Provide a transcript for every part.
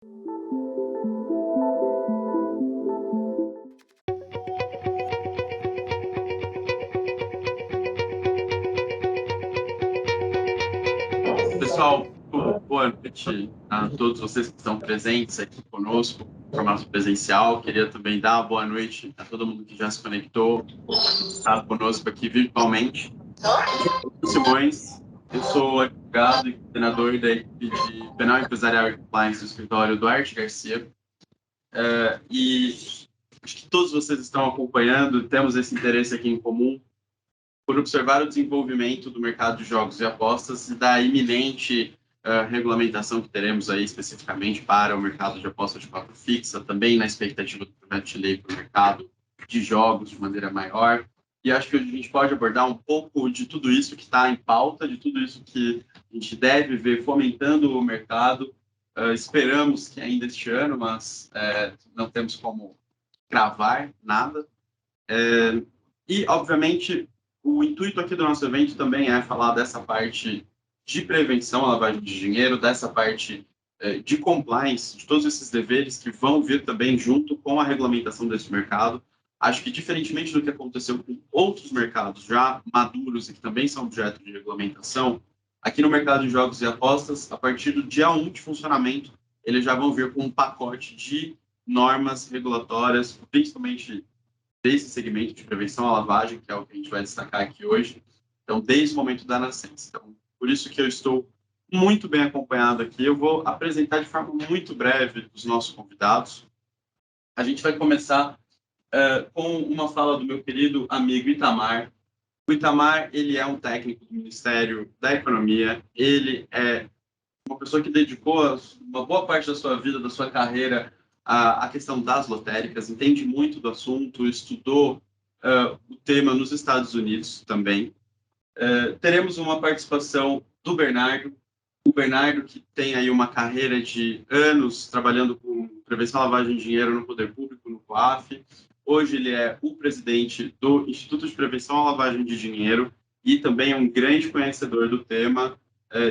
Pessoal, boa noite a todos vocês que estão presentes aqui conosco, em formato presencial. Queria também dar uma boa noite a todo mundo que já se conectou, está conosco aqui virtualmente. Eu sou Simões, eu sou advogado e coordenador da equipe de Penal Empresarial e Compliance do escritório Duarte Garcia. E acho que todos vocês estão acompanhando, temos esse interesse aqui em comum por observar o desenvolvimento do mercado de jogos e apostas e da iminente regulamentação que teremos aí especificamente para o mercado de apostas de fato fixa, também na expectativa do projeto de lei para o mercado de jogos de maneira maior. E acho que a gente pode abordar um pouco de tudo isso que está em pauta, de tudo isso que a gente deve ver fomentando o mercado. Esperamos que ainda este ano, mas não temos como cravar nada. E, obviamente, o intuito aqui do nosso evento também é falar dessa parte de prevenção à lavagem de dinheiro, dessa parte de compliance, de todos esses deveres que vão vir também junto com a regulamentação desse mercado. Acho que, diferentemente do que aconteceu com outros mercados já maduros e que também são objeto de regulamentação, aqui no mercado de jogos e apostas, a partir do dia 1 de funcionamento, eles já vão vir com um pacote de normas regulatórias, principalmente desse segmento de prevenção à lavagem, que é o que a gente vai destacar aqui hoje. Então, desde o momento da nascença. Então, por isso que eu estou muito bem acompanhado aqui. Eu vou apresentar de forma muito breve os nossos convidados. A gente vai começar com uma fala do meu querido amigo Itamar. O Itamar, ele é um técnico do Ministério da Economia. Ele é uma pessoa que dedicou uma boa parte da sua vida, da sua carreira, a questão das lotéricas, entende muito do assunto, estudou o tema nos Estados Unidos também. Teremos uma participação do Bernardo, o Bernardo que tem aí uma carreira de anos trabalhando com prevenção à lavagem de dinheiro no poder público, no COAF. Hoje ele é o presidente do Instituto de Prevenção à Lavagem de Dinheiro e também é um grande conhecedor do tema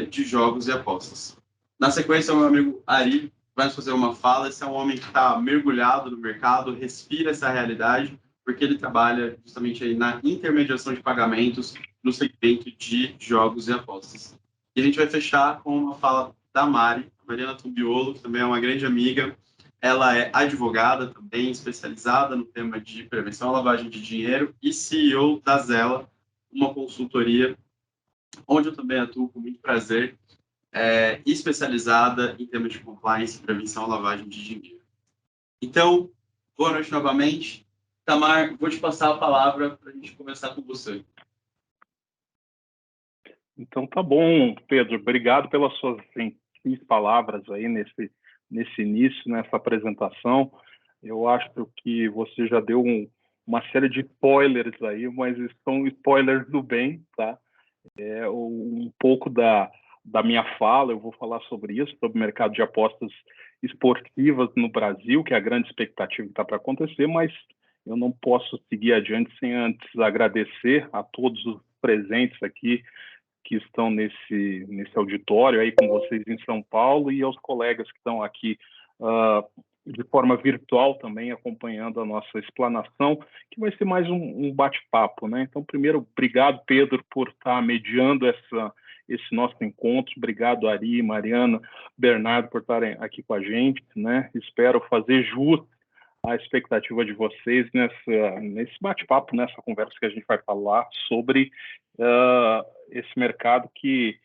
de jogos e apostas. Na sequência, o meu amigo Ari vai nos fazer uma fala. Esse é um homem que está mergulhado no mercado, respira essa realidade, porque ele trabalha justamente aí na intermediação de pagamentos no segmento de jogos e apostas. E a gente vai fechar com uma fala da Mari, Mariana Tumbiolo, que também é uma grande amiga. Ela é advogada também, especializada no tema de prevenção à lavagem de dinheiro e CEO da Zela, uma consultoria onde eu também atuo com muito prazer, especializada em temas de compliance e prevenção à lavagem de dinheiro. Então, boa noite novamente. Tamar, vou te passar a palavra para a gente começar com você. Então tá bom, Pedro. Obrigado pelas suas gentis palavras aí nesse início, nessa apresentação. Eu acho que você já deu uma série de spoilers aí, mas são spoilers do bem, tá? Um pouco da minha fala, eu vou falar sobre isso, sobre o mercado de apostas esportivas no Brasil, que é a grande expectativa que está para acontecer, mas eu não posso seguir adiante sem antes agradecer a todos os presentes aqui que estão nesse auditório aí com vocês em São Paulo e aos colegas que estão aqui de forma virtual também acompanhando a nossa explanação, que vai ser mais um bate-papo, né? Então, primeiro, obrigado, Pedro, por estar mediando esse nosso encontro. Obrigado, Ari, Mariana, Bernardo, por estarem aqui com a gente, né? Espero fazer jus à expectativa de vocês nesse bate-papo, nessa conversa que a gente vai falar sobre esse mercado que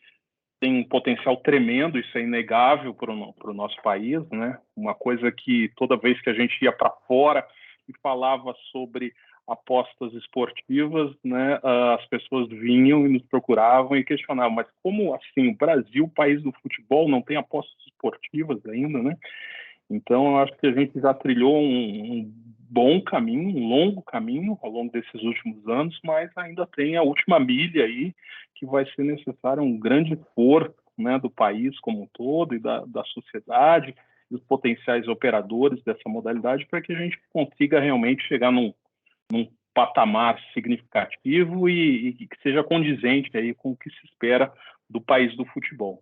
tem um potencial tremendo, isso é inegável para o nosso país, né? Uma coisa que toda vez que a gente ia para fora e falava sobre apostas esportivas, né, as pessoas vinham e nos procuravam e questionavam, mas como assim, o Brasil, país do futebol, não tem apostas esportivas ainda, né? Então, eu acho que a gente já trilhou um bom caminho, um longo caminho ao longo desses últimos anos, mas ainda tem a última milha aí, que vai ser necessário um grande esforço, né, do país como um todo e da sociedade, e os potenciais operadores dessa modalidade, para que a gente consiga realmente chegar num patamar significativo e que seja condizente aí com o que se espera do país do futebol.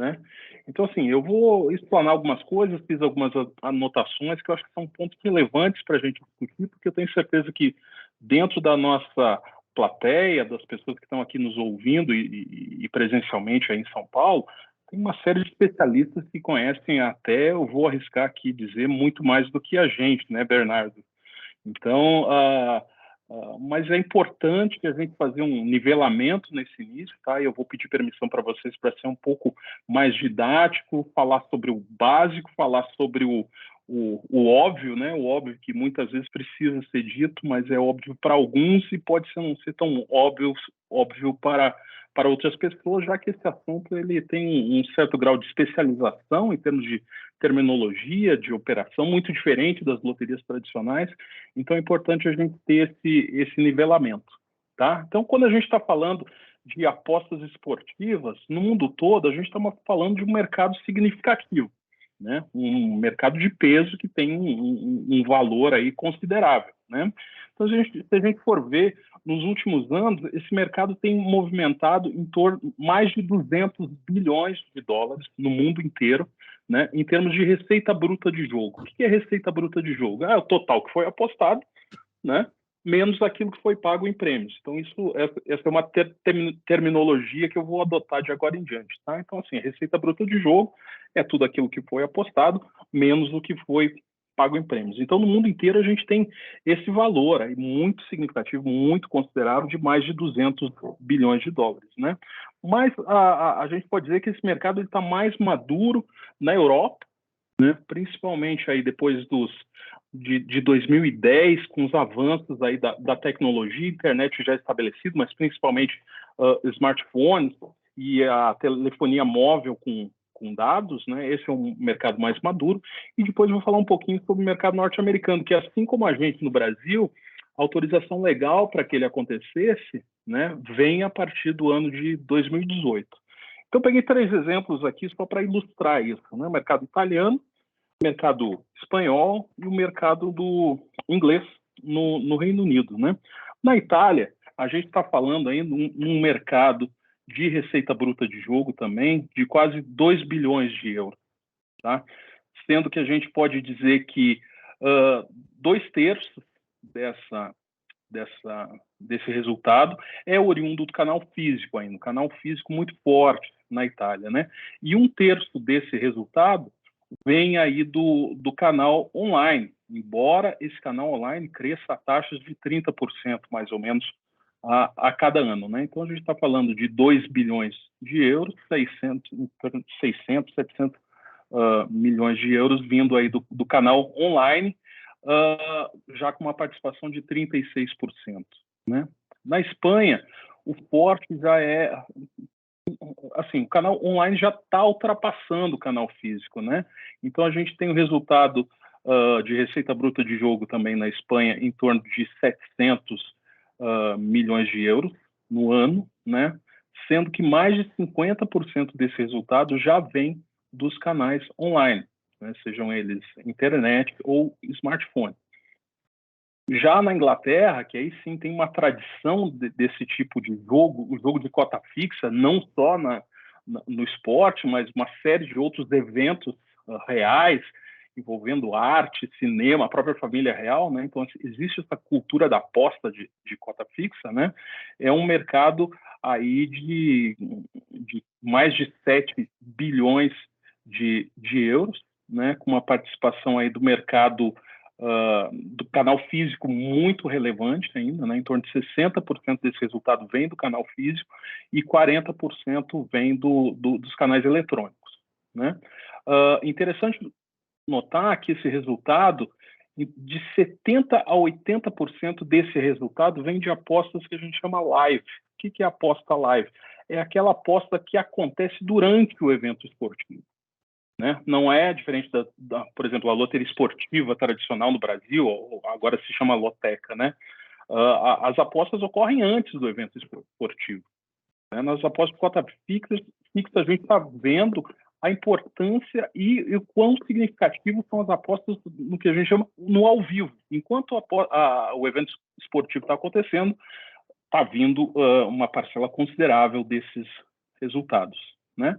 né? Então, assim, eu vou explanar algumas coisas, fiz algumas anotações que eu acho que são pontos relevantes para a gente discutir, porque eu tenho certeza que dentro da nossa plateia, das pessoas que estão aqui nos ouvindo e presencialmente aí em São Paulo, tem uma série de especialistas que conhecem até, eu vou arriscar aqui dizer, muito mais do que a gente, né, Bernardo? Então, mas é importante que a gente fazer um nivelamento nesse início, tá? Eu vou pedir permissão para vocês para ser um pouco mais didático, falar sobre o básico, falar sobre o óbvio, né? O óbvio que muitas vezes precisa ser dito, mas é óbvio para alguns e pode ser, não ser tão óbvio para outras pessoas, já que esse assunto ele tem um certo grau de especialização em termos de terminologia, de operação, muito diferente das loterias tradicionais. Então, é importante a gente ter esse nivelamento, tá? Então, quando a gente está falando de apostas esportivas, no mundo todo, a gente está falando de um mercado significativo, né? Um mercado de peso que tem um valor aí considerável, né? Então, se a gente for ver, nos últimos anos, esse mercado tem movimentado em torno de mais de 200 bilhões de dólares no mundo inteiro, né, em termos de receita bruta de jogo. O que é receita bruta de jogo? É o total que foi apostado, né, menos aquilo que foi pago em prêmios. Então, essa é uma terminologia que eu vou adotar de agora em diante. Tá? Então, assim, a receita bruta de jogo é tudo aquilo que foi apostado, menos o que foi pago em prêmios. Então, no mundo inteiro, a gente tem esse valor aí muito significativo, muito considerável, de mais de 200 bilhões de dólares. Né? Mas a gente pode dizer que esse mercado está mais maduro na Europa, né? Principalmente aí depois de 2010, com os avanços aí da tecnologia, internet já estabelecido, mas principalmente smartphones e a telefonia móvel com dados, né? Esse é um mercado mais maduro. E depois eu vou falar um pouquinho sobre o mercado norte-americano, que assim como a gente no Brasil, a autorização legal para que ele acontecesse, né, vem a partir do ano de 2018. Então, eu peguei 3 exemplos aqui só para ilustrar isso, né? O mercado italiano, o mercado espanhol e o mercado do inglês no Reino Unido, né? Na Itália, a gente está falando aí num mercado de receita bruta de jogo também de quase 2 bilhões de euros, tá? Sendo que a gente pode dizer que 2/3 desse resultado é oriundo do canal físico ainda, um canal físico muito forte na Itália, né? E 1/3 desse resultado vem aí do canal online, embora esse canal online cresça a taxas de 30% mais ou menos a cada ano, né? Então a gente está falando de 2 bilhões de euros, 600 700 milhões de euros vindo aí do canal online, já com uma participação de 36%, né? Na Espanha, o forte já é assim, o canal online já está ultrapassando o canal físico, né? Então a gente tem o resultado de receita bruta de jogo também na Espanha em torno de 700 milhões de euros no ano, né? Sendo que mais de 50% desse resultado já vem dos canais online, né? Sejam eles internet ou smartphone. Já na Inglaterra, que aí sim tem uma tradição desse tipo de jogo, o jogo de cota fixa, não só no esporte, mas uma série de outros eventos reais, envolvendo arte, cinema, a própria família real, né? Então, existe essa cultura da aposta de cota fixa, né? É um mercado aí de mais de 7 bilhões de euros, né? Com uma participação aí do mercado do canal físico muito relevante ainda, né? Em torno de 60% desse resultado vem do canal físico e 40% vem dos canais eletrônicos, né? Interessante notar que esse resultado, de 70% a 80% desse resultado vem de apostas que a gente chama live. O que é aposta live? É aquela aposta que acontece durante o evento esportivo. Né? Não é diferente por exemplo, a loteria esportiva tradicional no Brasil, agora se chama loteca, né? As apostas ocorrem antes do evento esportivo. Né? Nas apostas de cota fixa a gente está vendo a importância e o quão significativo são as apostas no que a gente chama no ao vivo. Enquanto o evento esportivo está acontecendo, está vindo uma parcela considerável desses resultados, né?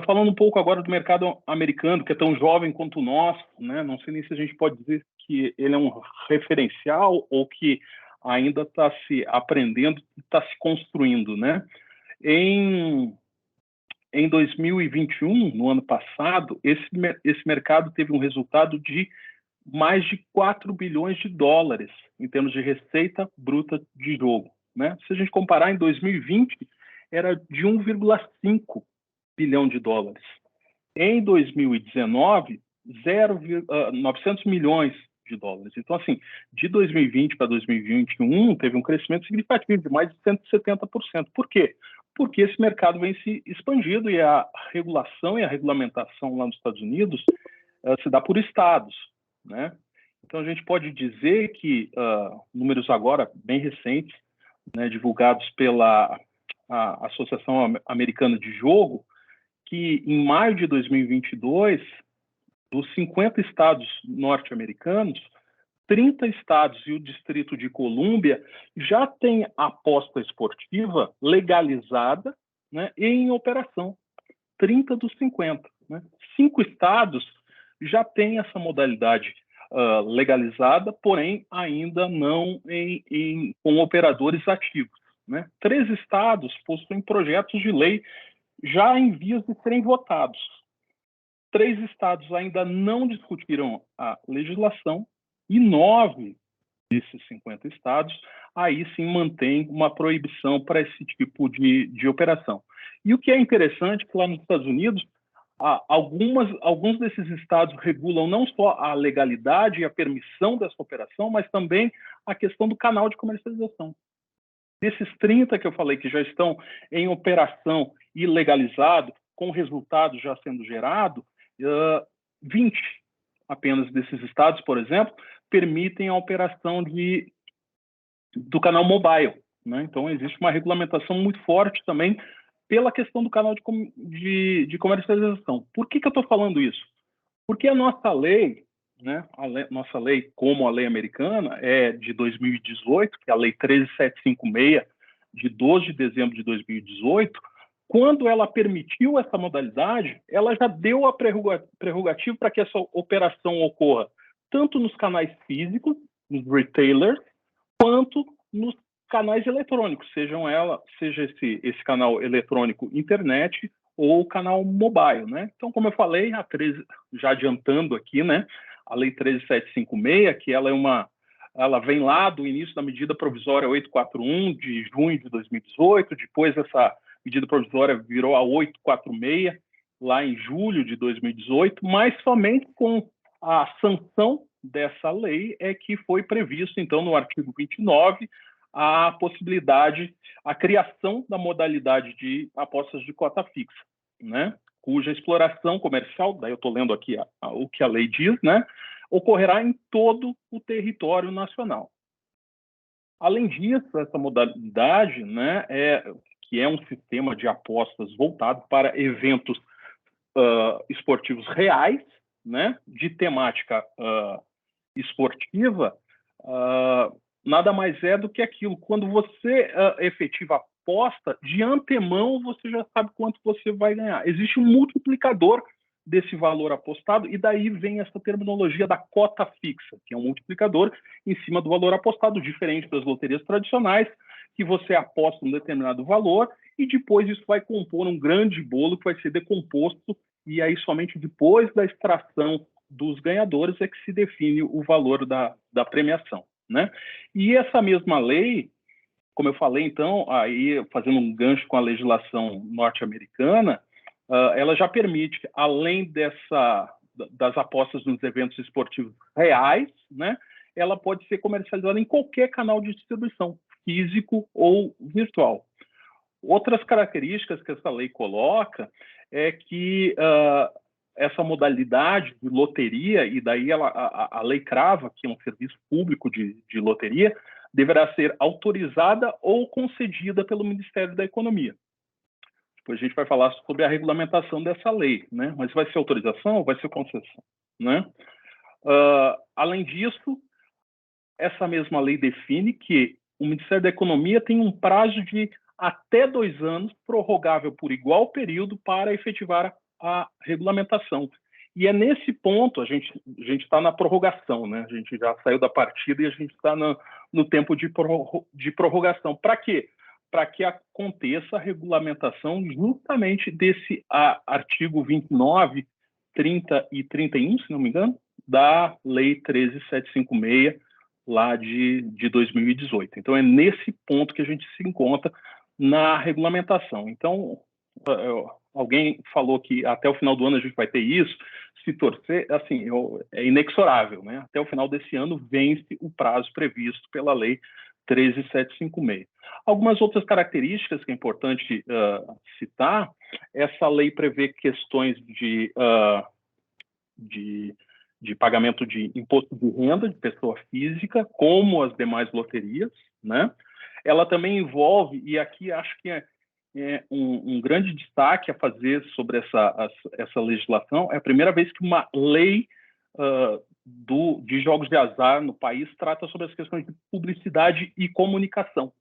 Falando um pouco agora do mercado americano, que é tão jovem quanto o nosso, né? Não sei nem se a gente pode dizer que ele é um referencial ou que ainda está se aprendendo, está se construindo, né? Em, em 2021, no ano passado, esse mercado teve um resultado de mais de 4 bilhões de dólares em termos de receita bruta de jogo, né? Se a gente comparar em 2020, era de 1,5 bilhão de dólares. Em 2019, 900 milhões de dólares. Então, assim, de 2020 para 2021, teve um crescimento significativo de mais de 170%. Por quê? Porque esse mercado vem se expandindo e a regulação e a regulamentação lá nos Estados Unidos se dá por estados, né? Então, a gente pode dizer que números agora bem recentes, né, divulgados pela Associação Americana de Jogo, que em maio de 2022, dos 50 estados norte-americanos, 30 estados e o Distrito de Colômbia já têm aposta esportiva legalizada, né, e em operação. 30 dos 50. Né? 5 estados já têm essa modalidade legalizada, porém ainda não com operadores ativos. Né? 3 estados possuem projetos de lei já em vias de serem votados. 3 estados ainda não discutiram a legislação e 9 desses 50 estados aí sim mantém uma proibição para esse tipo de operação. E o que é interessante é que lá nos Estados Unidos, alguns desses estados regulam não só a legalidade e a permissão dessa operação, mas também a questão do canal de comercialização. Desses 30 que eu falei que já estão em operação e legalizado, com resultado já sendo gerado, 20 apenas desses estados, por exemplo, permitem a operação do canal mobile. Né? Então, existe uma regulamentação muito forte também pela questão do canal de comercialização. Por que eu estou falando isso? Porque a nossa lei, né, nossa lei, como a lei americana, é de 2018, que é a Lei 13756, de 12 de dezembro de 2018, quando ela permitiu essa modalidade, ela já deu a prerrogativa para que essa operação ocorra tanto nos canais físicos, nos retailers, quanto nos canais eletrônicos, seja esse canal eletrônico internet ou canal mobile, né? Então, como eu falei, já adiantando aqui, né, a Lei 13756, que ela vem lá do início da medida provisória 841 de junho de 2018, depois essa medida provisória virou a 846 lá em julho de 2018, mas somente com a sanção dessa lei é que foi previsto, então, no artigo 29, a possibilidade, a criação da modalidade de apostas de cota fixa, né? Cuja exploração comercial, daí eu estou lendo aqui o que a lei diz, né? Ocorrerá em todo o território nacional. Além disso, essa modalidade, né, que é um sistema de apostas voltado para eventos esportivos reais, né, de temática esportiva, nada mais é do que aquilo. Quando você efetiva a aposta, de antemão você já sabe quanto você vai ganhar. Existe um multiplicador desse valor apostado, e daí vem essa terminologia da cota fixa, que é um multiplicador em cima do valor apostado, diferente das loterias tradicionais, que você aposta um determinado valor e depois isso vai compor um grande bolo que vai ser decomposto, e aí somente depois da extração dos ganhadores é que se define o valor da premiação. Né? E essa mesma lei, como eu falei, então, aí fazendo um gancho com a legislação norte-americana, ela já permite, além das apostas nos eventos esportivos reais, né, ela pode ser comercializada em qualquer canal de distribuição, físico ou virtual. Outras características que essa lei coloca é que essa modalidade de loteria, e daí a lei crava que é um serviço público de loteria, deverá ser autorizada ou concedida pelo Ministério da Economia. Depois a gente vai falar sobre a regulamentação dessa lei, né? Mas vai ser autorização ou vai ser concessão, né? Além disso, essa mesma lei define que o Ministério da Economia tem um prazo de até 2 anos, prorrogável por igual período para efetivar a regulamentação. E é nesse ponto, a gente está na prorrogação, né? A gente já saiu da partida e a gente está no tempo de prorrogação. Para quê? Para que aconteça a regulamentação justamente desse artigo 29, 30 e 31, se não me engano, da Lei 13.756, lá de 2018. Então, é nesse ponto que a gente se encontra na regulamentação. Então, alguém falou que até o final do ano a gente vai ter isso, se torcer, assim, é inexorável, né? Até o final desse ano vence o prazo previsto pela Lei 13.756. Algumas outras características que é importante citar, essa lei prevê questões de pagamento de imposto de renda de pessoa física, como as demais loterias, né? Ela também envolve, e aqui acho que é um grande destaque a fazer sobre essa legislação, é a primeira vez que uma lei de jogos de azar no país trata sobre as questões de publicidade e comunicação,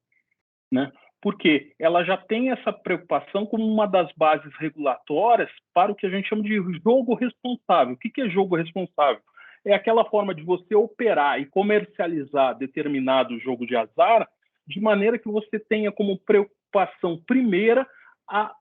né? Porque ela já tem essa preocupação como uma das bases regulatórias para o que a gente chama de jogo responsável. O que é jogo responsável? É aquela forma de você operar e comercializar determinado jogo de azar de maneira que você tenha como preocupação primeira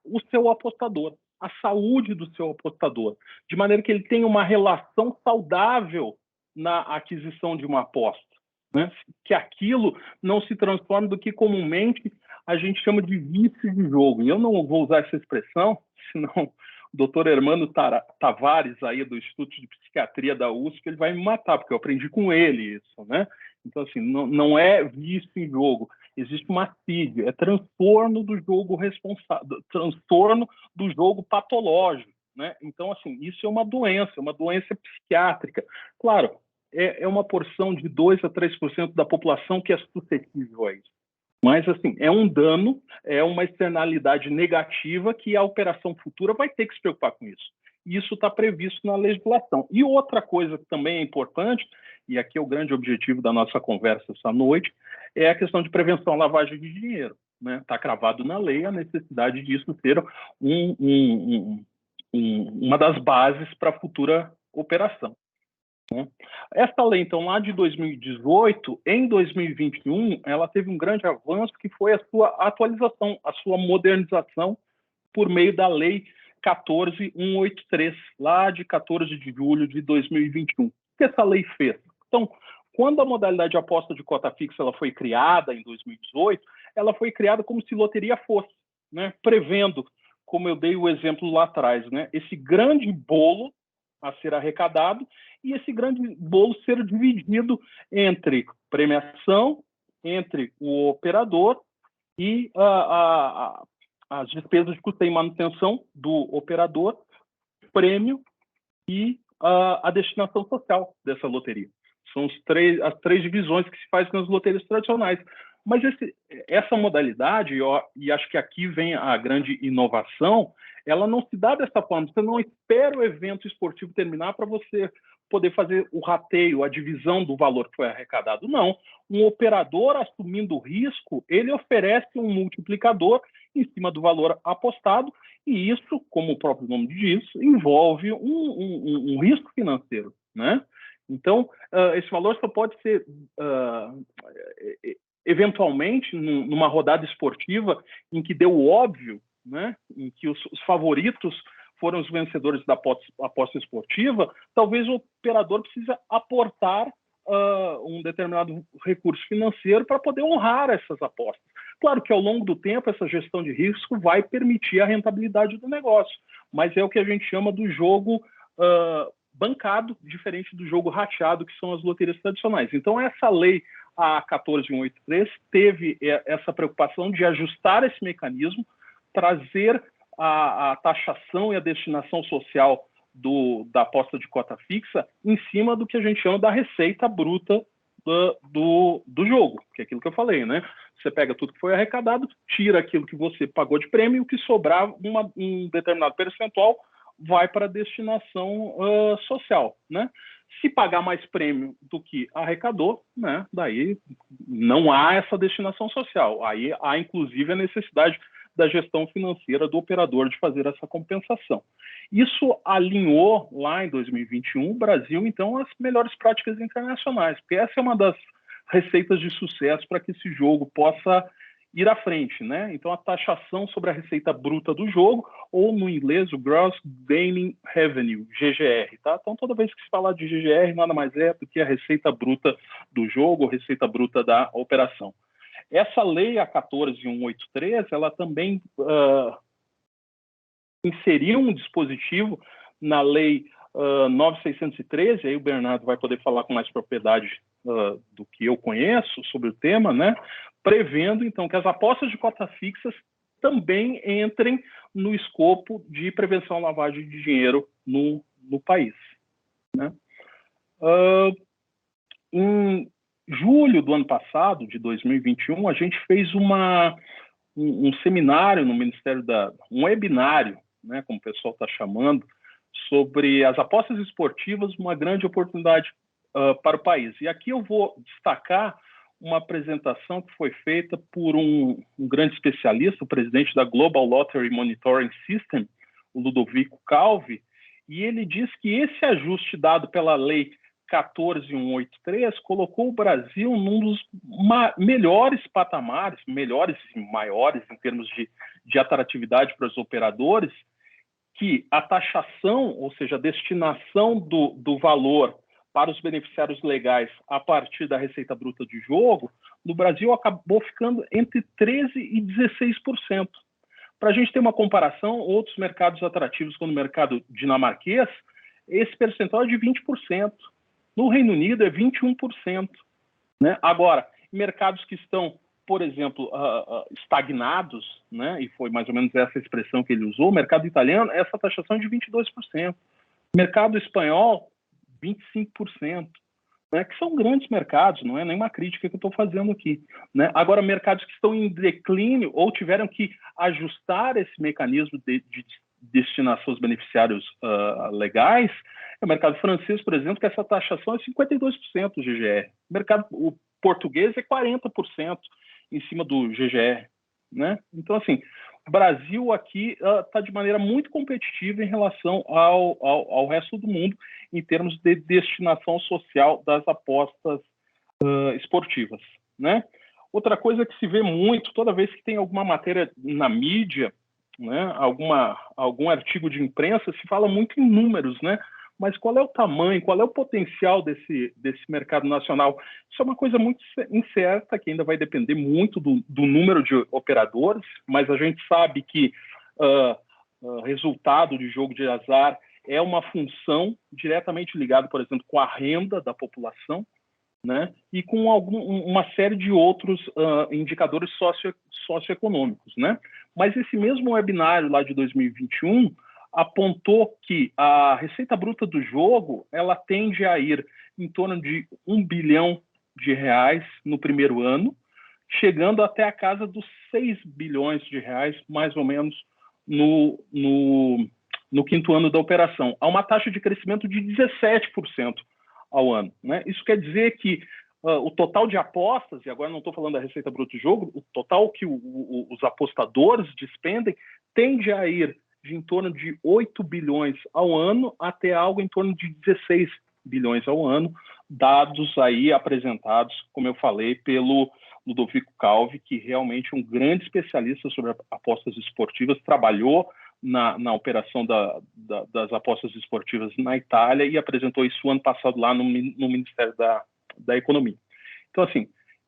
o seu apostador, a saúde do seu apostador, de maneira que ele tenha uma relação saudável na aquisição de uma aposta, né? Que aquilo não se transforme do que comumente a gente chama de vício de jogo. E eu não vou usar essa expressão, senão o doutor Hermano Tavares, aí do Instituto de Psiquiatria da USP, ele vai me matar, porque eu aprendi com ele isso, né? Então, assim, não é vício em jogo, existe uma assídia, é transtorno do jogo responsável, transtorno do jogo patológico, né? Então, assim, isso é uma doença psiquiátrica. Claro, é uma porção de 2 a 3% da população que é suscetível a isso. Mas, assim, é um dano, é uma externalidade negativa que a operação futura vai ter que se preocupar com isso. Isso está previsto na legislação. E outra coisa que também é importante, e aqui é o grande objetivo da nossa conversa essa noite, é a questão de prevenção à lavagem de dinheiro, né? Está cravado na lei a necessidade disso ser uma das bases para a futura operação. Essa lei, então, lá de 2018, em 2021, ela teve um grande avanço, que foi a sua atualização, a sua modernização, por meio da Lei 14.183, lá de 14 de julho de 2021. O que essa lei fez? Então, quando a modalidade de aposta de cota fixa ela foi criada em 2018, ela foi criada como se loteria fosse, né? Prevendo, como eu dei o exemplo lá atrás, né? Esse grande bolo a ser arrecadado e esse grande bolo ser dividido entre premiação, entre o operador e as despesas de custeio e manutenção do operador, prêmio e a destinação social dessa loteria. São as três divisões que se faz nas loterias tradicionais. Mas essa modalidade, e acho que aqui vem a grande inovação, ela não se dá dessa forma. Você não espera o evento esportivo terminar para você poder fazer o rateio, a divisão do valor que foi arrecadado. Não. Um operador assumindo o risco, ele oferece um multiplicador em cima do valor apostado, e isso, como o próprio nome diz, envolve um risco financeiro, né? Então, esse valor só pode ser eventualmente numa rodada esportiva em que deu óbvio, né, em que os favoritos foram os vencedores da aposta esportiva, talvez o operador precise aportar um determinado recurso financeiro para poder honrar essas apostas. Claro que ao longo do tempo essa gestão de risco vai permitir a rentabilidade do negócio, mas é o que a gente chama do jogo bancado, diferente do jogo rateado, que são as loterias tradicionais. Então essa lei, a 14.183, teve essa preocupação de ajustar esse mecanismo, trazer a taxação e a destinação social da aposta de cota fixa em cima do que a gente chama da receita bruta do jogo, que é aquilo que eu falei, né? Você pega tudo que foi arrecadado, tira aquilo que você pagou de prêmio, e o que sobrar, um determinado percentual vai para a destinação social, né? Se pagar mais prêmio do que arrecadou, né, daí não há essa destinação social. Aí há, inclusive, a necessidade da gestão financeira do operador de fazer essa compensação. Isso alinhou, lá em 2021, o Brasil, então, às melhores práticas internacionais, porque essa é uma das receitas de sucesso para que esse jogo possa ir à frente, né? Então, a taxação sobre a receita bruta do jogo, ou no inglês, o Gross Gaming Revenue, GGR, tá? Então, toda vez que se falar de GGR, nada mais é do que a receita bruta do jogo, ou receita bruta da operação. Essa lei, a 14.183, ela também inseriu um dispositivo na lei 9.613, aí o Bernardo vai poder falar com mais propriedade do que eu conheço sobre o tema, né? Prevendo, então, que as apostas de cotas fixas também entrem no escopo de prevenção à lavagem de dinheiro no país, né? Em julho do ano passado, de 2021, a gente fez um seminário no Ministério um webinário, né, como o pessoal está chamando, sobre as apostas esportivas, uma grande oportunidade para o país. E aqui eu vou destacar uma apresentação que foi feita por um grande especialista, o presidente da Global Lottery Monitoring System, o Ludovico Calvi, e ele diz que esse ajuste dado pela lei 14.183 colocou o Brasil num dos melhores patamares, melhores e maiores em termos de atratividade para os operadores, que a taxação, ou seja, a destinação do valor para os beneficiários legais a partir da receita bruta de jogo, no Brasil acabou ficando entre 13% e 16%. Para a gente ter uma comparação, outros mercados atrativos, como o mercado dinamarquês, esse percentual é de 20%. No Reino Unido é 21%. Né? Agora, mercados que estão, por exemplo, estagnados, né? E foi mais ou menos essa expressão que ele usou, o mercado italiano, essa taxação é de 22%. Mercado espanhol, 25%. Né? Que são grandes mercados, não é nenhuma crítica que eu estou fazendo aqui. Né? Agora, mercados que estão em declínio ou tiveram que ajustar esse mecanismo de destinação aos beneficiários legais, é o mercado francês, por exemplo, que essa taxação é 52% do GGR. O português é 40% em cima do GGR. Né? Então, assim, o Brasil aqui está de maneira muito competitiva em relação ao resto do mundo em termos de destinação social das apostas esportivas. Né? Outra coisa que se vê muito, toda vez que tem alguma matéria na mídia, né, algum artigo de imprensa, se fala muito em números, né? Mas qual é o tamanho, qual é o potencial desse mercado nacional? Isso é uma coisa muito incerta, que ainda vai depender muito do número de operadores, mas a gente sabe que resultado de jogo de azar é uma função diretamente ligada, por exemplo, com a renda da população, né? E com uma série de outros indicadores socioeconômicos, né? Mas esse mesmo webinário lá de 2021 apontou que a receita bruta do jogo ela tende a ir em torno de R$1 bilhão no primeiro ano, chegando até a casa dos R$6 bilhões, mais ou menos, no quinto ano da operação. Há uma taxa de crescimento de 17% ao ano. Né? Isso quer dizer que o total de apostas, e agora não estou falando da receita bruta do jogo, o total que os apostadores despendem tende a ir de em torno de 8 bilhões ao ano até algo em torno de 16 bilhões ao ano, dados aí apresentados, como eu falei, pelo Ludovico Calvi, que realmente é um grande especialista sobre apostas esportivas, trabalhou na operação das apostas esportivas na Itália e apresentou isso ano passado lá no Ministério da Economia. Então, assim,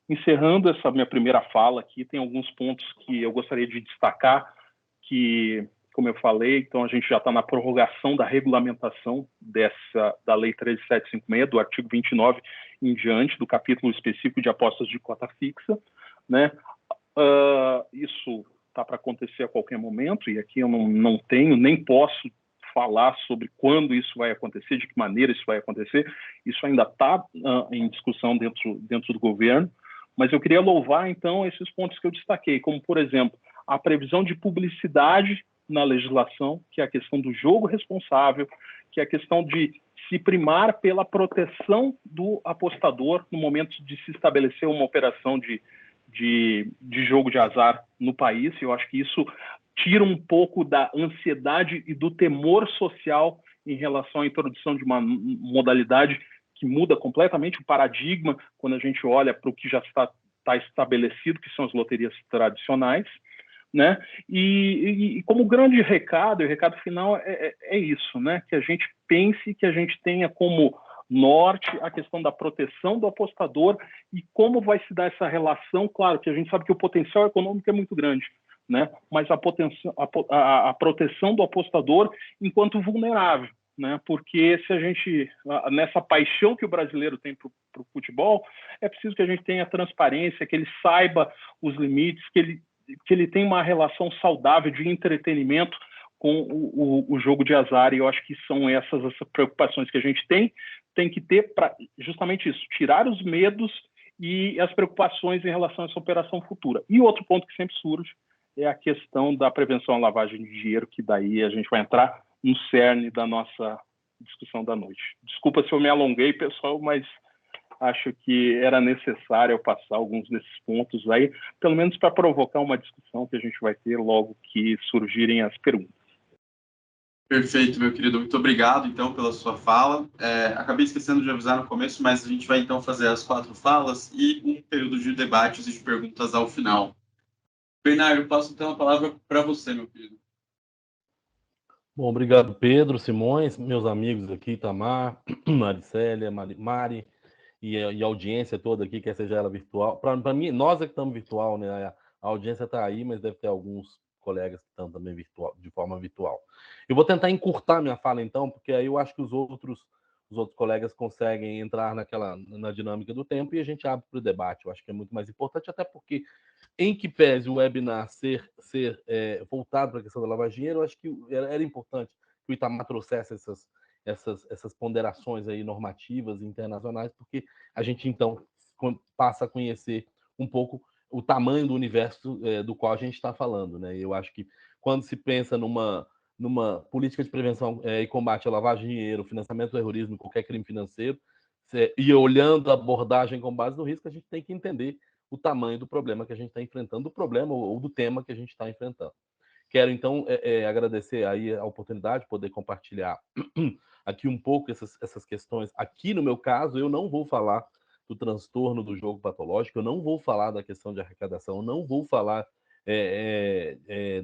encerrando essa minha primeira fala aqui, tem alguns pontos que eu gostaria de destacar, que, como eu falei, então a gente já está na prorrogação da regulamentação da Lei 13.756, do artigo 29 em diante, do capítulo específico de apostas de cota fixa, né? Isso está para acontecer a qualquer momento, e aqui eu não tenho, nem posso falar sobre quando isso vai acontecer, de que maneira isso vai acontecer, isso ainda está em discussão dentro do governo, mas eu queria louvar, então, esses pontos que eu destaquei, como, por exemplo, a previsão de publicidade na legislação, que é a questão do jogo responsável, que é a questão de se primar pela proteção do apostador no momento de se estabelecer uma operação de jogo de azar no país. Eu acho que isso tira um pouco da ansiedade e do temor social em relação à introdução de uma modalidade que muda completamente o paradigma quando a gente olha para o que já está estabelecido, que são as loterias tradicionais, né? E como grande recado, e o recado final é isso, né? Que a gente pense, que a gente tenha como norte a questão da proteção do apostador e como vai se dar essa relação. Claro que a gente sabe que o potencial econômico é muito grande, né? Mas a proteção do apostador enquanto vulnerável, né? Porque se a gente, nessa paixão que o brasileiro tem para o futebol, é preciso que a gente tenha transparência, que ele saiba os limites, que ele tenha uma relação saudável de entretenimento com o jogo de azar. E eu acho que são essas preocupações que a gente tem que ter para justamente isso, tirar os medos e as preocupações em relação a essa operação futura. E outro ponto que sempre surge é a questão da prevenção à lavagem de dinheiro, que daí a gente vai entrar no cerne da nossa discussão da noite. Desculpa se eu me alonguei, pessoal, mas acho que era necessário eu passar alguns desses pontos aí, pelo menos para provocar uma discussão que a gente vai ter logo que surgirem as perguntas. Perfeito, meu querido. Muito obrigado, então, pela sua fala. Acabei esquecendo de avisar no começo, mas a gente vai, então, fazer as 4 falas e um período de debates e de perguntas ao final. Bernardo, passo, então, a palavra para você, meu querido. Bom, obrigado, Pedro, Simões, meus amigos aqui, Itamar, Maricélia, Mari e a audiência toda aqui, quer seja ela virtual. Para mim, nós é que estamos virtual, né? A audiência está aí, mas deve ter alguns colegas que estão também virtual, de forma virtual. Eu vou tentar encurtar minha fala, então, porque aí eu acho que os outros colegas conseguem entrar na dinâmica do tempo e a gente abre para o debate. Eu acho que é muito mais importante, até porque, em que pese o webinar ser voltado para a questão da lavagem de dinheiro, eu acho que era importante que o Itamar trouxesse essas ponderações aí normativas internacionais, porque a gente, então, passa a conhecer um pouco o tamanho do universo do qual a gente está falando, né? Eu acho que quando se pensa numa política de prevenção e combate à lavagem de dinheiro, financiamento do terrorismo, qualquer crime financeiro, e olhando a abordagem com base no risco, a gente tem que entender o tamanho do problema que a gente está enfrentando, do problema ou do tema que a gente está enfrentando. Quero, então, agradecer aí a oportunidade de poder compartilhar aqui um pouco essas questões. Aqui, no meu caso, eu não vou falar do transtorno do jogo patológico, eu não vou falar da questão de arrecadação, eu não vou falar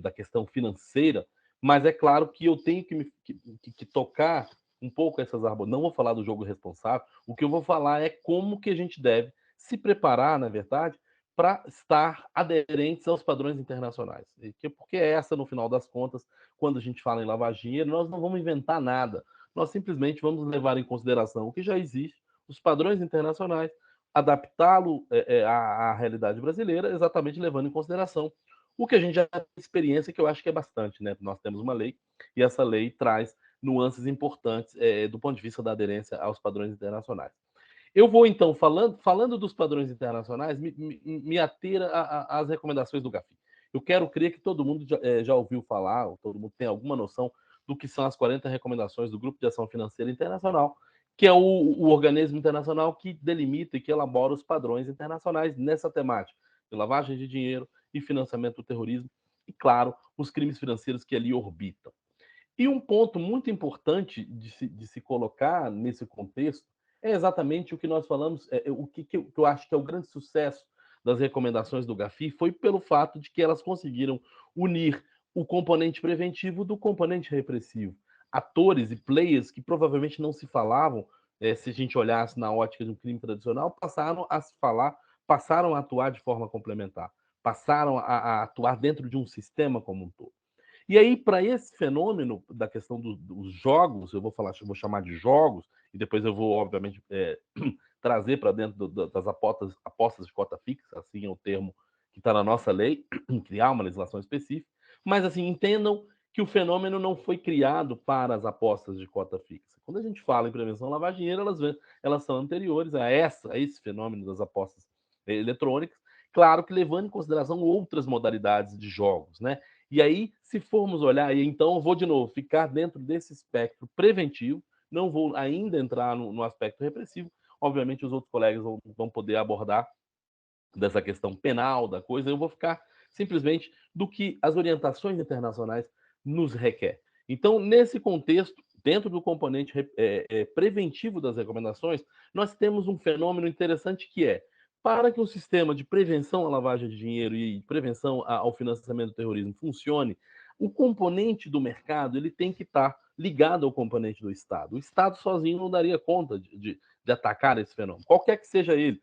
da questão financeira, mas é claro que eu tenho que tocar um pouco essas árvores. Não vou falar do jogo responsável, o que eu vou falar é como que a gente deve se preparar, na verdade, para estar aderentes aos padrões internacionais. Porque essa, no final das contas, quando a gente fala em lavagem de dinheiro, nós não vamos inventar nada. Nós simplesmente vamos levar em consideração o que já existe, os padrões internacionais, adaptá-lo à realidade brasileira, exatamente levando em consideração o que a gente já tem experiência, que eu acho que é bastante, né? Nós temos uma lei e essa lei traz nuances importantes do ponto de vista da aderência aos padrões internacionais. Eu vou, então, falando dos padrões internacionais, me ater às recomendações do GAFI. Eu quero crer que todo mundo já ouviu falar, ou todo mundo tem alguma noção do que são as 40 recomendações do Grupo de Ação Financeira Internacional, que é o organismo internacional que delimita e que elabora os padrões internacionais nessa temática de lavagem de dinheiro e financiamento do terrorismo e, claro, os crimes financeiros que ali orbitam. E um ponto muito importante de se colocar nesse contexto é exatamente o que nós falamos, o que eu acho que é o grande sucesso das recomendações do GAFI foi pelo fato de que elas conseguiram unir o componente preventivo do componente repressivo. Atores e players que provavelmente não se falavam, se a gente olhasse na ótica de um crime tradicional, passaram a se falar, passaram a atuar de forma complementar, passaram a atuar dentro de um sistema como um todo. E aí, para esse fenômeno da questão dos jogos, eu vou chamar de jogos, e depois eu vou, obviamente, trazer para dentro das apostas de cota fixa, assim é o termo que está na nossa lei, criar uma legislação específica, mas assim, entendam que o fenômeno não foi criado para as apostas de cota fixa. Quando a gente fala em prevenção à lavagem de dinheiro, elas são anteriores a esse fenômeno das apostas eletrônicas, claro que levando em consideração outras modalidades de jogos, né? E aí, se formos olhar, e então eu vou de novo ficar dentro desse espectro preventivo, não vou ainda entrar no aspecto repressivo. Obviamente, os outros colegas vão poder abordar dessa questão penal da coisa, eu vou ficar simplesmente do que as orientações internacionais nos requer. Então, nesse contexto, dentro do componente preventivo das recomendações, nós temos um fenômeno interessante que é, para que um sistema de prevenção à lavagem de dinheiro e prevenção ao financiamento do terrorismo funcione, o componente do mercado ele tem que estar ligado ao componente do Estado. O Estado sozinho não daria conta de atacar esse fenômeno, qualquer que seja ele.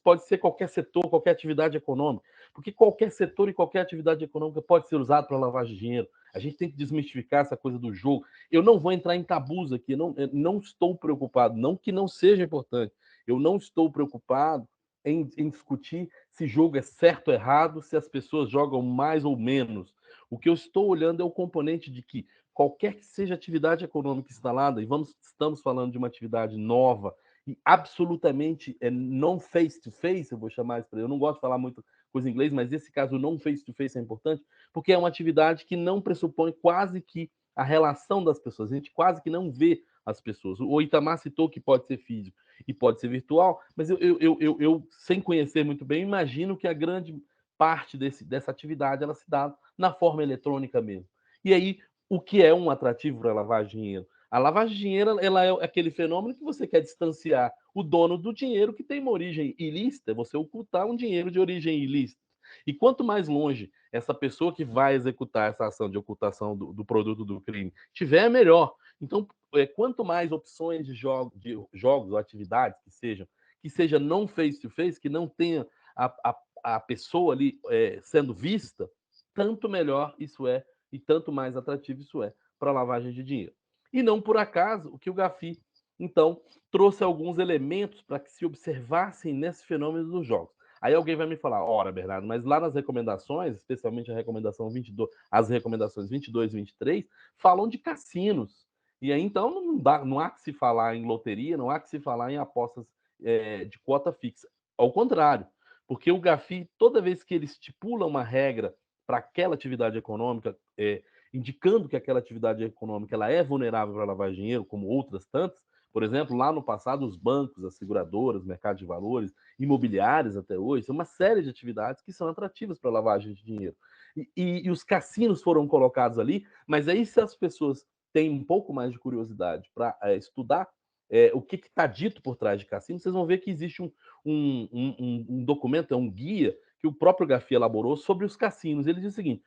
Pode ser qualquer setor, qualquer atividade econômica, porque qualquer setor e qualquer atividade econômica pode ser usado para lavagem de dinheiro. A gente tem que desmistificar essa coisa do jogo. Eu não vou entrar em tabus aqui, não estou preocupado, não que não seja importante, eu não estou preocupado em discutir se jogo é certo ou errado, se as pessoas jogam mais ou menos. O que eu estou olhando é o componente de que qualquer que seja a atividade econômica instalada, e estamos falando de uma atividade nova, e absolutamente não face-to-face, eu vou chamar isso para eu não gosto de falar muito coisa em inglês, mas esse caso não face-to-face é importante, porque é uma atividade que não pressupõe quase que a relação das pessoas, a gente quase que não vê as pessoas. O Itamar citou que pode ser físico e pode ser virtual, mas eu sem conhecer muito bem, imagino que a grande parte dessa atividade ela se dá na forma eletrônica mesmo. E aí, o que é um atrativo para lavar dinheiro? A lavagem de dinheiro ela é aquele fenômeno que você quer distanciar o dono do dinheiro que tem uma origem ilícita, você ocultar um dinheiro de origem ilícita. E quanto mais longe essa pessoa que vai executar essa ação de ocultação do produto do crime tiver, melhor. Então, quanto mais opções de jogos ou atividades que seja não face-to-face, que não tenha a pessoa ali sendo vista, tanto melhor isso é e tanto mais atrativo isso é para a lavagem de dinheiro. E não por acaso o que o Gafi, então, trouxe alguns elementos para que se observassem nesse fenômeno dos jogos. Aí alguém vai me falar, ora, Bernardo, mas lá nas recomendações, especialmente a recomendação 22, as recomendações 22 e 23, falam de cassinos. E aí, então, não há que se falar em loteria, não há que se falar em apostas de quota fixa. Ao contrário, porque o Gafi, toda vez que ele estipula uma regra para aquela atividade econômica, indicando que aquela atividade econômica ela é vulnerável para lavar dinheiro, como outras tantas. Por exemplo, lá no passado, os bancos, as seguradoras, mercado de valores, imobiliários até hoje, são uma série de atividades que são atrativas para lavagem de dinheiro. E os cassinos foram colocados ali, mas aí se as pessoas têm um pouco mais de curiosidade para estudar o que está dito por trás de cassino, vocês vão ver que existe um documento, um guia que o próprio Gafi elaborou sobre os cassinos. Ele diz o seguinte: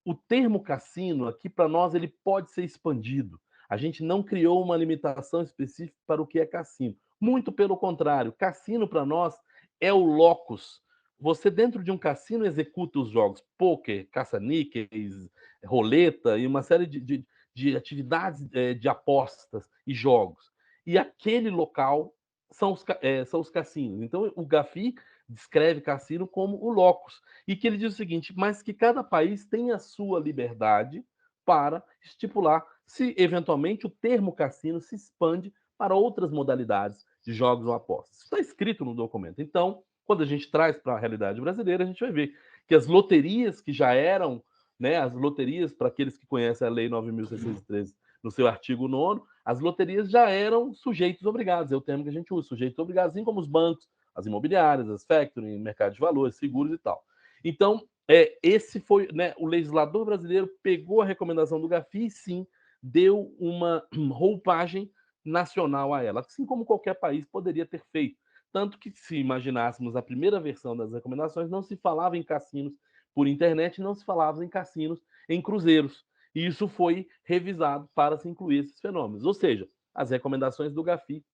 o termo cassino aqui para nós ele pode ser expandido. A gente não criou uma limitação específica para o que é cassino. Muito pelo contrário, cassino para nós é o locus. Você dentro de um cassino executa os jogos pôquer, caça-níqueis, roleta e uma série de atividades de apostas e jogos. E aquele local são os cassinos. Então o Gafi descreve cassino como o locus. E que ele diz o seguinte, mas que cada país tem a sua liberdade para estipular se, eventualmente, o termo cassino se expande para outras modalidades de jogos ou apostas. Isso está escrito no documento. Então, quando a gente traz para a realidade brasileira, a gente vai ver que as loterias que já eram, né, as loterias, para aqueles que conhecem a Lei 9.613 no seu artigo 9º, as loterias já eram sujeitos obrigados, é o termo que a gente usa, sujeitos obrigados, assim como os bancos, as imobiliárias, as factoring, mercado de valores, seguros e tal. Então, esse foi, né, o legislador brasileiro pegou a recomendação do Gafi e sim deu uma roupagem nacional a ela, assim como qualquer país poderia ter feito. Tanto que, se imaginássemos a primeira versão das recomendações, não se falava em cassinos por internet, não se falava em cassinos em cruzeiros. E isso foi revisado para se incluir esses fenômenos. Ou seja, as recomendações do Gafi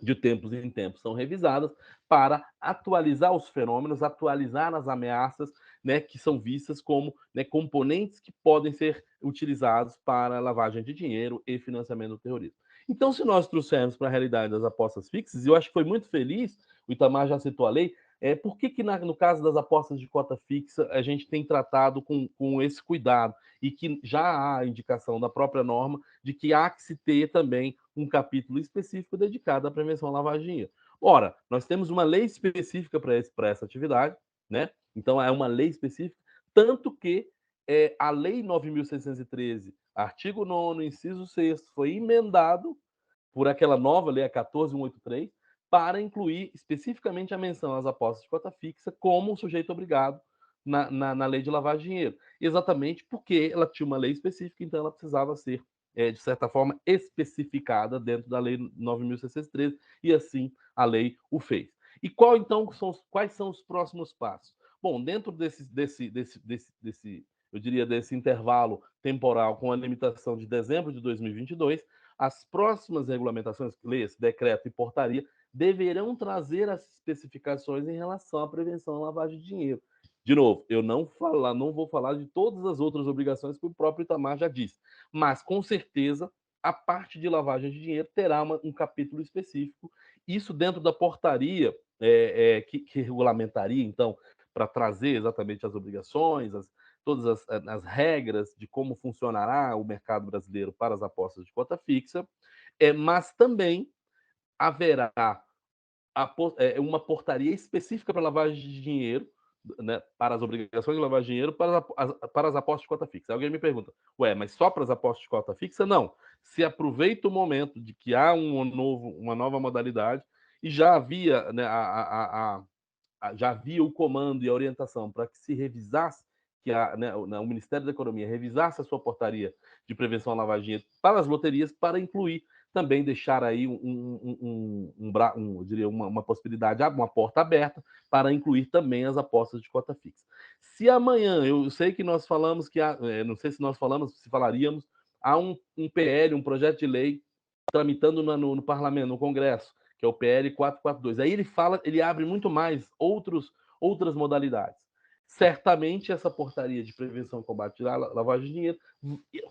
de tempos em tempos são revisadas para atualizar os fenômenos, atualizar as ameaças, né, que são vistas como, né, componentes que podem ser utilizados para lavagem de dinheiro e financiamento do terrorismo. Então, se nós trouxermos para a realidade das apostas fixas, e eu acho que foi muito feliz, o Itamar já citou a lei, por que, no caso das apostas de cota fixa, a gente tem tratado com esse cuidado e que já há indicação da própria norma de que há que se ter também um capítulo específico dedicado à prevenção à lavagem de dinheiro. Ora, nós temos uma lei específica para essa atividade, né? Então, é uma lei específica, tanto que a Lei 9.613, artigo 9º, inciso 6º, foi emendado por aquela nova lei, a 14.183, para incluir especificamente a menção às apostas de cota fixa como sujeito obrigado na lei de lavagem de dinheiro. Exatamente porque ela tinha uma lei específica, então ela precisava ser, de certa forma, especificada dentro da lei 9.613, e assim a lei o fez. E quais são os próximos passos? Bom, dentro eu diria, desse intervalo temporal com a limitação de dezembro de 2022, as próximas regulamentações, leis, decreto e portaria, deverão trazer as especificações em relação à prevenção à lavagem de dinheiro. De novo, eu não vou falar de todas as outras obrigações que o próprio Itamar já disse, mas com certeza a parte de lavagem de dinheiro terá um capítulo específico. Isso dentro da portaria que regulamentaria, então, para trazer exatamente as obrigações, todas as regras de como funcionará o mercado brasileiro para as apostas de cota fixa, mas também haverá uma portaria específica para lavagem de dinheiro, né, para as obrigações de lavagem de dinheiro, para as apostas de cota fixa. Alguém me pergunta, mas só para as apostas de cota fixa? Não. Se aproveita o momento de que há uma nova modalidade e já havia, né, já havia o comando e a orientação para que se revisasse, o Ministério da Economia revisasse a sua portaria de prevenção à lavagem de dinheiro para as loterias, para incluir também, deixar aí eu diria, uma possibilidade, uma porta aberta para incluir também as apostas de cota fixa. Se amanhã, eu sei que nós falamos não sei se nós falamos, se falaríamos, há um PL, um projeto de lei tramitando no Parlamento, no Congresso, que é o PL 442. Aí ele abre muito mais outras modalidades. Certamente essa portaria de prevenção e combate à lavagem de dinheiro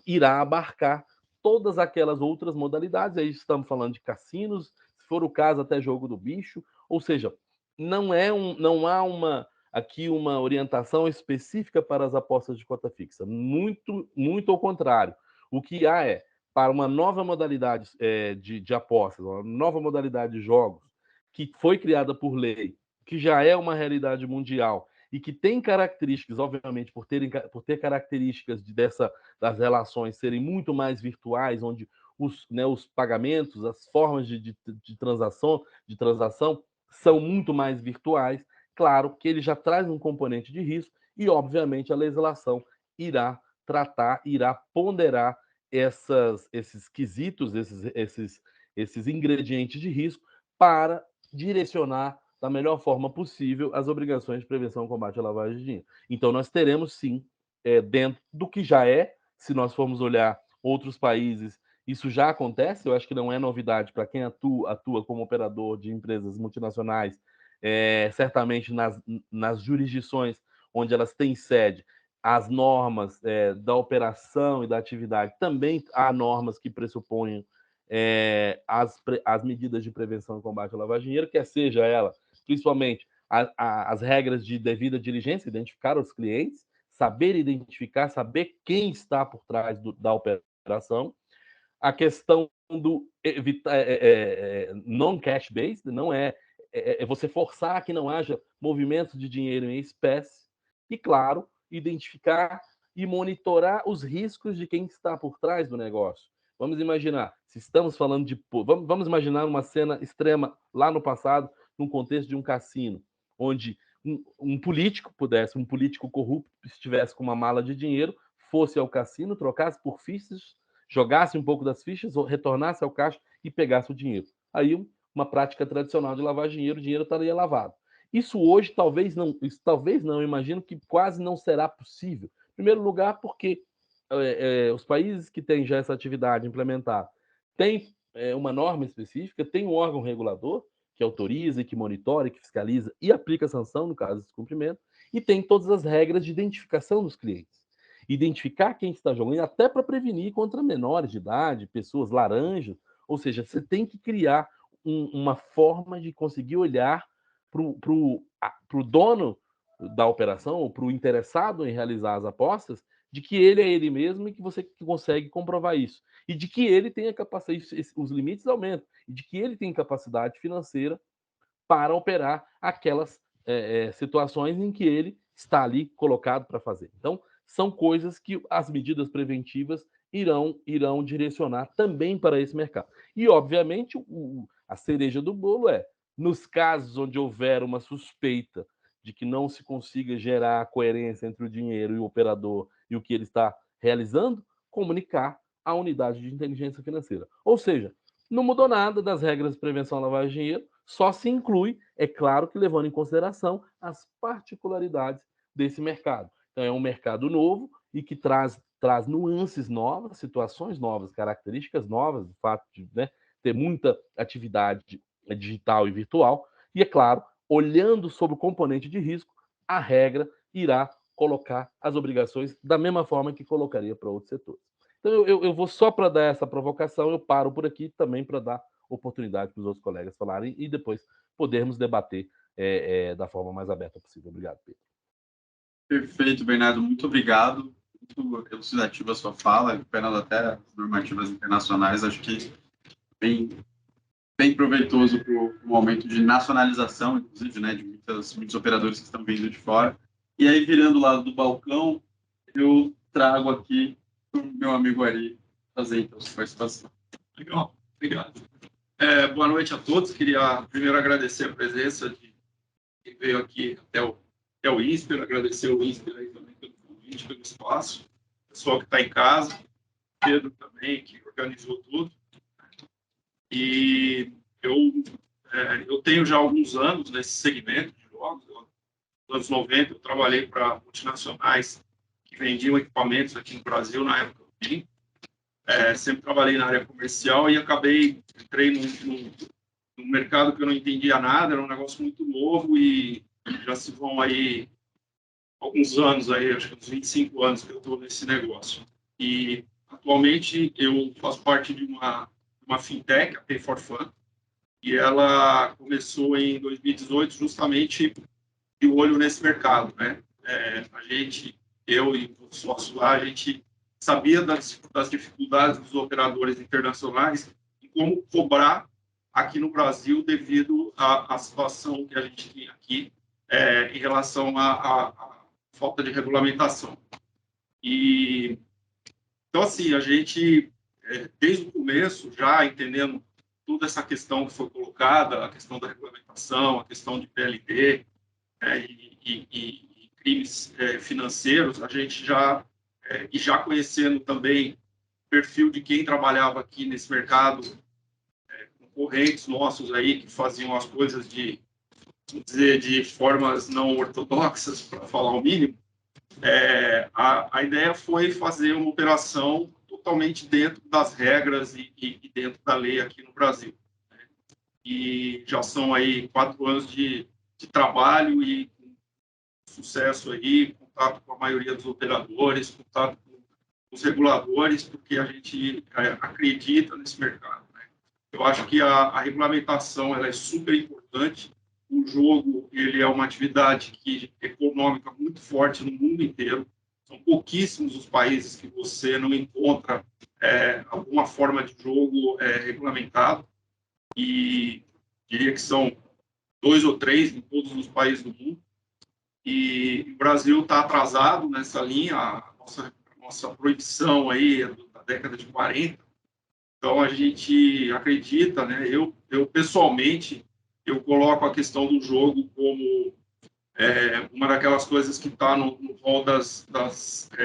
irá abarcar todas aquelas outras modalidades. Aí estamos falando de cassinos, se for o caso, até jogo do bicho. Ou seja, não há aqui uma orientação específica para as apostas de cota fixa. Muito, muito ao contrário. O que há para uma nova modalidade de apostas, uma nova modalidade de jogos, que foi criada por lei, que já é uma realidade mundial e que tem características, obviamente, por ter características das relações serem muito mais virtuais, onde os pagamentos, as formas de transação são muito mais virtuais. Claro que ele já traz um componente de risco e, obviamente, a legislação irá tratar, irá ponderar esses quesitos, esses ingredientes de risco para direcionar da melhor forma possível as obrigações de prevenção e combate à lavagem de dinheiro. Então, nós teremos, sim, dentro do que já se nós formos olhar outros países, isso já acontece. Eu acho que não é novidade para quem atua como operador de empresas multinacionais, certamente nas jurisdições onde elas têm sede, as normas da operação e da atividade, também há normas que pressupõem as medidas de prevenção e combate à lavagem de dinheiro, quer seja ela, principalmente, as regras de devida diligência, identificar os clientes, saber identificar, saber quem está por trás da operação, a questão do non-cash based, não é você forçar que não haja movimentos de dinheiro em espécie, e, claro, identificar e monitorar os riscos de quem está por trás do negócio. Vamos imaginar, se estamos falando vamos imaginar uma cena extrema lá no passado, num contexto de um cassino, onde um político corrupto, estivesse com uma mala de dinheiro, fosse ao cassino, trocasse por fichas, jogasse um pouco das fichas, retornasse ao caixa e pegasse o dinheiro. Aí, uma prática tradicional de lavar dinheiro, o dinheiro estaria lavado. Isso hoje talvez não, eu imagino que quase não será possível. Em primeiro lugar, porque os países que têm já essa atividade implementada têm uma norma específica, tem um órgão regulador que autoriza, que monitora, que fiscaliza e aplica sanção no caso de descumprimento, e tem todas as regras de identificação dos clientes. Identificar quem está jogando, até para prevenir contra menores de idade, pessoas laranjas. Ou seja, você tem que criar uma forma de conseguir olhar para o dono da operação, ou para o interessado em realizar as apostas, de que ele é ele mesmo e que você consegue comprovar isso. E de que ele tem a capacidade, os limites aumentam, e de que ele tem capacidade financeira para operar aquelas situações em que ele está ali colocado para fazer. Então, são coisas que as medidas preventivas irão direcionar também para esse mercado. E, obviamente, a cereja do bolo é, nos casos onde houver uma suspeita de que não se consiga gerar coerência entre o dinheiro e o operador e o que ele está realizando, comunicar à unidade de inteligência financeira. Ou seja, não mudou nada das regras de prevenção à lavagem de dinheiro, só se inclui, é claro que levando em consideração as particularidades desse mercado. Então, é um mercado novo e que traz nuances novas, situações novas, características novas, o fato de, né, ter muita atividade digital e virtual. E, é claro, olhando sobre o componente de risco, a regra irá colocar as obrigações da mesma forma que colocaria para outros setores. Então, eu vou só para dar essa provocação, eu paro por aqui também para dar oportunidade para os outros colegas falarem e depois podermos debater da forma mais aberta possível. Obrigado, Pedro. Perfeito, Bernardo. Muito obrigado. Muito elucidativa a sua fala, recuperando até as normativas internacionais. Acho que bem proveitoso para o momento de nacionalização, inclusive, né, de muitos operadores que estão vindo de fora. E aí, virando o lado do balcão, eu trago aqui o meu amigo Ari fazer então sua participação. Legal, obrigado. Boa noite a todos. Queria primeiro agradecer a presença de quem veio aqui até o INSPER, agradecer o INSPER aí também pelo convite, pelo espaço, o pessoal que está em casa, Pedro também, que organizou tudo. E eu tenho já alguns anos nesse segmento de jogos. Nos anos 90, eu trabalhei para multinacionais que vendiam equipamentos aqui no Brasil, na época eu vim. Sempre trabalhei na área comercial e entrei num mercado que eu não entendia nada, era um negócio muito novo e já se vão aí alguns anos, aí, acho que uns 25 anos que eu estou nesse negócio. E atualmente eu faço parte de uma fintech, a Pay for Fun, e ela começou em 2018 justamente de olho nesse mercado, né? Eu e o sócio lá, a gente sabia das dificuldades dos operadores internacionais e como cobrar aqui no Brasil devido à situação que a gente tem aqui em relação à falta de regulamentação. E então, assim, a gente, desde o começo, já entendendo toda essa questão que foi colocada, a questão da regulamentação, a questão de PLD e crimes financeiros, a gente já conhecendo também o perfil de quem trabalhava aqui nesse mercado, concorrentes nossos aí que faziam as coisas de formas não ortodoxas, para falar o mínimo, a ideia foi fazer uma operação totalmente dentro das regras e dentro da lei aqui no Brasil. E já são aí 4 anos de trabalho e sucesso aí, contato com a maioria dos operadores, contato com os reguladores, porque a gente acredita nesse mercado, né? Eu acho que a regulamentação ela é super importante. O jogo ele é uma atividade econômica muito forte no mundo inteiro. São pouquíssimos os países que você não encontra alguma forma de jogo regulamentado. E diria que são 2 ou 3 em todos os países do mundo. E o Brasil está atrasado nessa linha. A nossa proibição aí é da década de 40. Então, a gente acredita, né? Eu pessoalmente, eu coloco a questão do jogo como uma daquelas coisas que está no rol das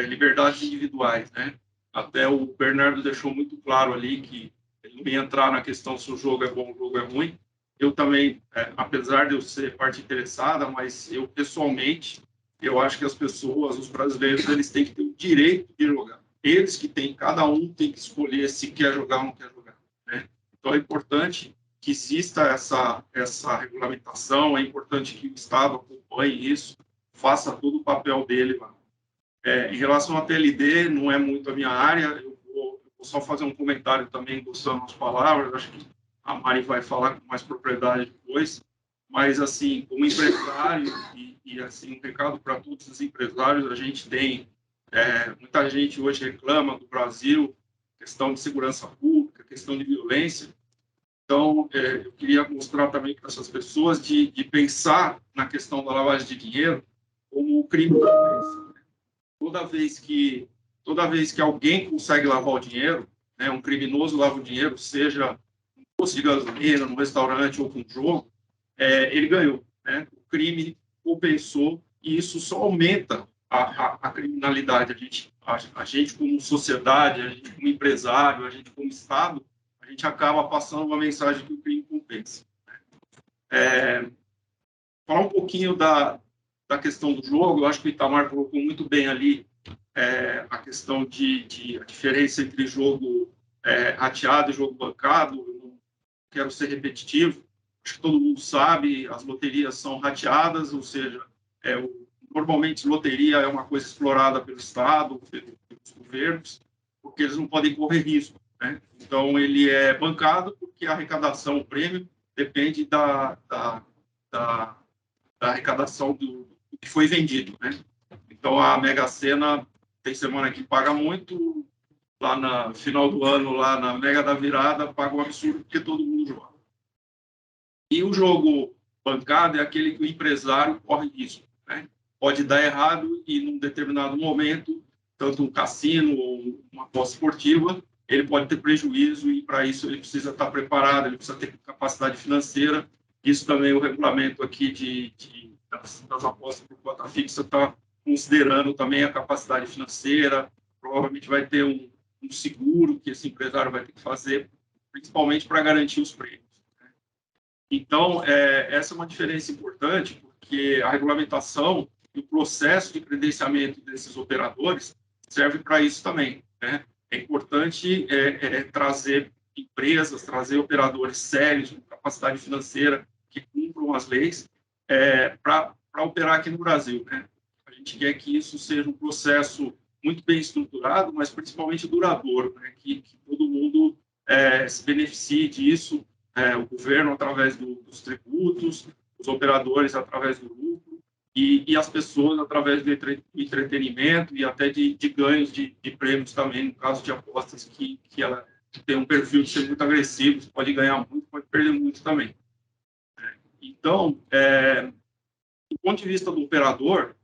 liberdades individuais, né? Até o Bernardo deixou muito claro ali que ele não ia entrar na questão se o jogo é bom ou o jogo é ruim. Eu também, apesar de eu ser parte interessada, mas eu, pessoalmente, eu acho que as pessoas, os brasileiros, eles têm que ter o direito de jogar. Eles que têm, cada um tem que escolher se quer jogar ou não quer jogar, né? Então, é importante que exista essa regulamentação, é importante que o Estado acompanhe isso, faça todo o papel dele lá. Em relação à PLD, não é muito a minha área, eu vou só fazer um comentário também, gostando das palavras, acho que a Mari vai falar com mais propriedade depois, mas, assim, como empresário, e assim, um recado para todos os empresários, a gente tem, muita gente hoje reclama do Brasil, questão de segurança pública, questão de violência. Então, eu queria mostrar também para essas pessoas de pensar na questão da lavagem de dinheiro como crime de violência. Toda vez que toda vez que alguém consegue lavar o dinheiro, né, um criminoso lava o dinheiro, seja um posto de gasolina, num restaurante ou com um jogo, ele ganhou, né? O crime compensou e isso só aumenta a criminalidade. A gente como sociedade, a gente como empresário, a gente como Estado, a gente acaba passando uma mensagem que o crime compensa. Falar um pouquinho da questão do jogo, eu acho que o Itamar colocou muito bem ali a questão a diferença entre jogo rateado e jogo bancado. Eu não quero ser repetitivo, acho que todo mundo sabe, as loterias são rateadas, ou seja, normalmente loteria é uma coisa explorada pelo Estado, pelos governos, porque eles não podem correr risco, né? Então, ele é bancado porque a arrecadação, o prêmio, depende da arrecadação do que foi vendido, né? Então, a Mega Sena tem semana que paga muito, lá no final do ano, lá na Mega da Virada, paga um absurdo porque todo mundo joga. E o jogo bancado é aquele que o empresário corre risco, né? Pode dar errado e, num determinado momento, tanto um cassino ou uma aposta esportiva, ele pode ter prejuízo e, para isso, ele precisa estar preparado, ele precisa ter capacidade financeira. Isso também o regulamento aqui das apostas por cota fixa está considerando também a capacidade financeira. Provavelmente vai ter um seguro que esse empresário vai ter que fazer, principalmente para garantir os prêmios. Então, essa é uma diferença importante, porque a regulamentação e o processo de credenciamento desses operadores serve para isso também, né? É importante trazer empresas, trazer operadores sérios, com capacidade financeira, que cumpram as leis, para operar aqui no Brasil, né? A gente quer que isso seja um processo muito bem estruturado, mas principalmente duradouro, né? Que todo mundo se beneficie disso, o governo através dos tributos, os operadores através do lucro e as pessoas através do entretenimento e até de ganhos de prêmios também, no caso de apostas que ela tem um perfil de ser muito agressivo, você pode ganhar muito, pode perder muito também. Então, do ponto de vista do operador,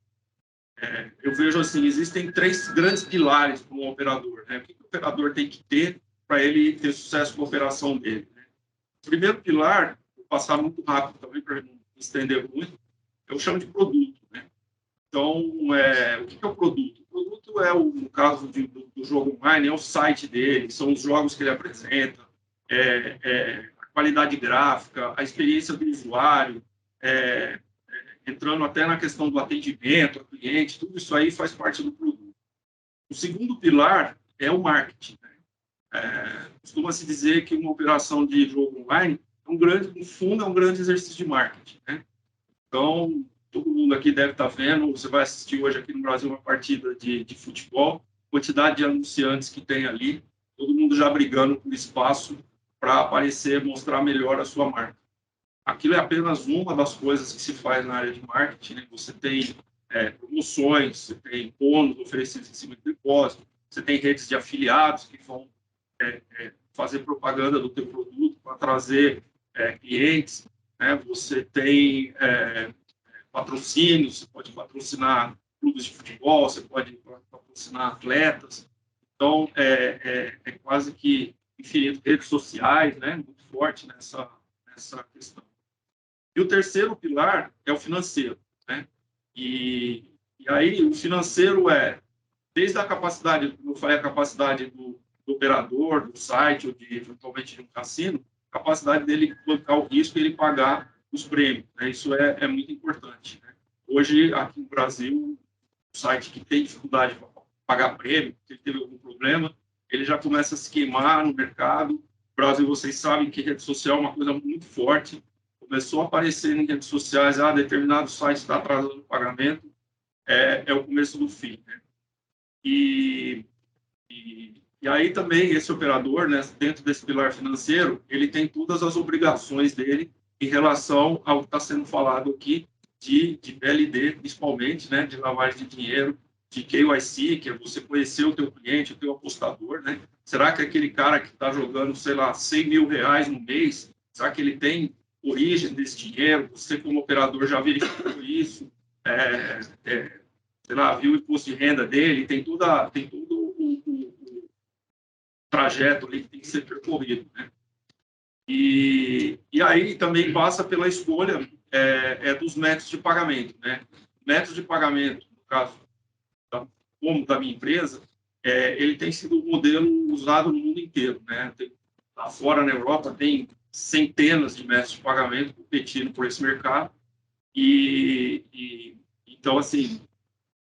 eu vejo assim, existem 3 grandes pilares para um operador, né? O que o operador tem que ter para ele ter sucesso com a operação dele, né? O primeiro pilar, vou passar muito rápido também para não estender muito, eu chamo de produto, né? Então, o que é o produto? O produto no caso do jogo online, é o site dele, são os jogos que ele apresenta, a qualidade gráfica, a experiência do usuário, entrando até na questão do atendimento ao cliente, tudo isso aí faz parte do produto. O segundo pilar é o marketing, né? Costuma-se dizer que uma operação de jogo online, no fundo, é um grande exercício de marketing, né? Então, todo mundo aqui deve estar vendo, você vai assistir hoje aqui no Brasil uma partida de futebol, quantidade de anunciantes que tem ali, todo mundo já brigando por espaço para aparecer, mostrar melhor a sua marca. Aquilo é apenas uma das coisas que se faz na área de marketing, né? Você tem promoções, você tem bônus oferecidos em cima de depósito, você tem redes de afiliados que vão fazer propaganda do teu produto para trazer clientes, né? Você tem patrocínios, você pode patrocinar clubes de futebol, você pode patrocinar atletas. Então, é quase que infinito. Redes sociais, né? Muito forte nessa questão. E o terceiro pilar é o financeiro, né? E aí o financeiro desde a capacidade, como eu falei, a capacidade do operador, do site, ou eventualmente de um cassino, a capacidade dele bancar o risco e ele pagar os prêmios, né? Isso é muito importante, né? Hoje, aqui no Brasil, o site que tem dificuldade para pagar prêmio, que ele teve algum problema, ele já começa a se queimar no mercado. No Brasil, vocês sabem que rede social é uma coisa muito forte. Começou a aparecer em redes sociais, determinado site está atrasando o pagamento, é o começo do fim, né? E aí também esse operador, né, dentro desse pilar financeiro, ele tem todas as obrigações dele em relação ao que está sendo falado aqui de PLD, principalmente, né, de lavagem de dinheiro, de KYC, que é você conhecer o teu cliente, o teu apostador, né? Será que aquele cara que está jogando, sei lá, 100 mil reais no mês, será que ele tem origem desse dinheiro? Você, como operador, já verificou isso? Sei lá, viu o imposto de renda dele? Tem todo trajeto ali que tem que ser percorrido, né? E aí também passa pela escolha dos métodos de pagamento, né? Método de pagamento, no caso, como da minha empresa, ele tem sido um modelo usado no mundo inteiro, né? Lá fora, na Europa, tem centenas de métodos de pagamento competindo por esse mercado. Então, assim,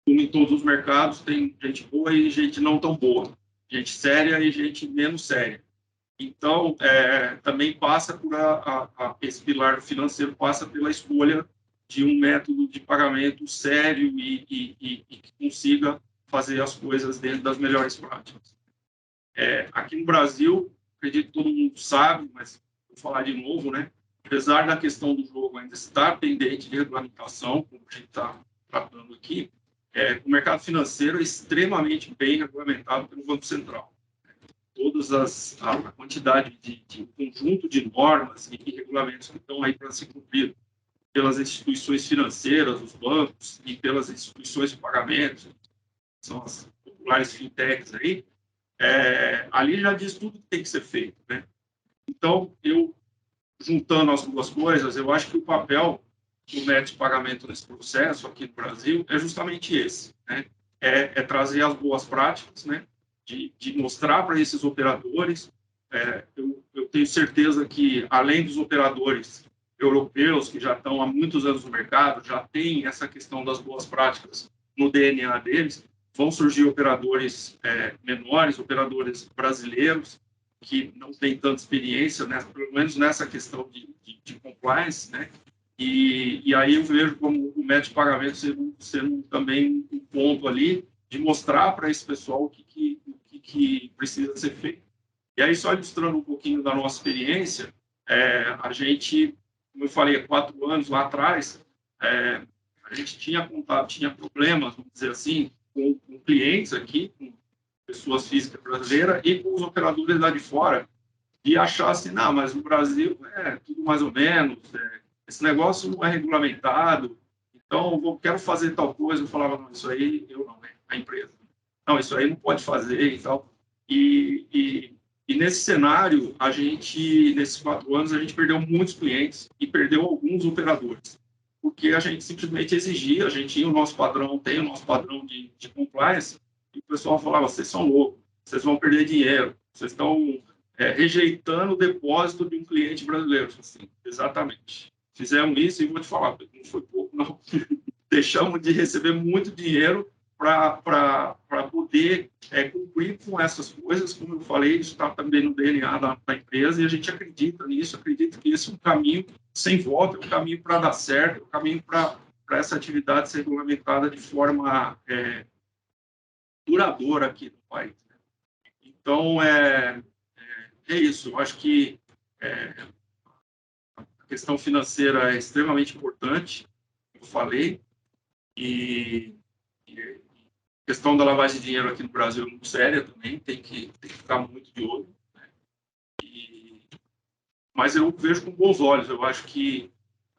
como em todos os mercados, tem gente boa e gente não tão boa, gente séria e gente menos séria. Então, também passa por esse pilar financeiro passa pela escolha de um método de pagamento sério e que consiga fazer as coisas dentro das melhores práticas. Aqui no Brasil, acredito que todo mundo sabe, mas vou falar de novo, né? Apesar da questão do jogo ainda estar pendente de regulamentação, como a gente está tratando aqui, o mercado financeiro é extremamente bem regulamentado pelo Banco Central. A quantidade de conjunto de normas e regulamentos que estão aí para ser cumprido pelas instituições financeiras, os bancos e pelas instituições de pagamento, são as populares fintechs aí, ali já diz tudo que tem que ser feito, né? Então, juntando as duas coisas, eu acho que o papel do método de pagamento nesse processo aqui no Brasil é justamente esse, né? Trazer as boas práticas, né? De mostrar para esses operadores. Eu tenho certeza que, além dos operadores europeus, que já estão há muitos anos no mercado, já tem essa questão das boas práticas no DNA deles, vão surgir operadores menores, operadores brasileiros, que não têm tanta experiência, né, pelo menos nessa questão de compliance, né? E aí eu vejo como o método de pagamento sendo também um ponto ali de mostrar para esse pessoal o que precisa ser feito. E aí, só ilustrando um pouquinho da nossa experiência, a gente, como eu falei, há 4 anos lá atrás, a gente tinha problemas, vamos dizer assim, com clientes aqui, com pessoas físicas brasileiras e com os operadores lá de fora, e achar assim, não, mas no Brasil é tudo mais ou menos, esse negócio não é regulamentado, então eu quero fazer tal coisa. Eu falava, não, isso aí eu não, a empresa. Não, isso aí não pode fazer e tal. E nesse cenário, nesses 4 anos, a gente perdeu muitos clientes e perdeu alguns operadores, porque a gente simplesmente exigia, a gente tinha o nosso padrão, tem o nosso padrão de compliance, e o pessoal falava, vocês são loucos, vocês vão perder dinheiro, vocês estão rejeitando o depósito de um cliente brasileiro. Assim, exatamente. Fizemos isso e vou te falar, não foi pouco, não. Deixamos de receber muito dinheiro para poder cumprir com essas coisas. Como eu falei, isso está também no DNA da empresa, e a gente acredita nisso, acredita que esse é um caminho sem volta, é um caminho para dar certo, é um caminho para essa atividade ser regulamentada de forma duradoura aqui no país. Então, é isso. Eu acho que a questão financeira é extremamente importante, como eu falei, e a questão da lavagem de dinheiro aqui no Brasil é muito séria também, tem que ficar muito de olho, né? Mas eu vejo com bons olhos. Eu acho que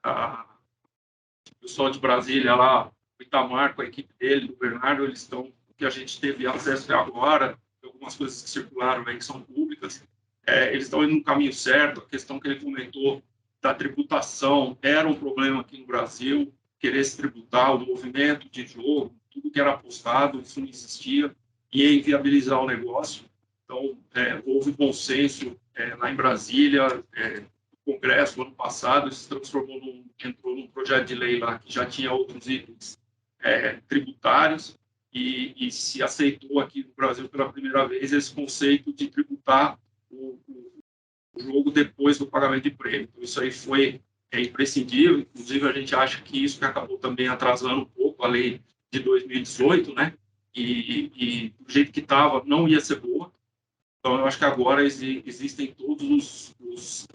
o pessoal de Brasília lá, o Itamar, com a equipe dele, do Bernardo, eles estão, que a gente teve acesso até agora, algumas coisas que circularam aí que são públicas, eles estão indo no caminho certo. A questão que ele comentou da tributação era um problema aqui no Brasil, querer se tributar, o movimento de jogo, tudo que era apostado, isso não existia, e inviabilizar o negócio. Então, houve bom senso lá em Brasília, no Congresso, no ano passado, isso se transformou entrou num projeto de lei lá que já tinha outros itens tributários, e se aceitou aqui no Brasil pela primeira vez esse conceito de tributar o jogo depois do pagamento de prêmio. Então, isso aí foi imprescindível. Inclusive, a gente acha que isso que acabou também atrasando um pouco a lei de 2018, né? E do jeito que estava, não ia ser boa. Então, eu acho que agora existem todos os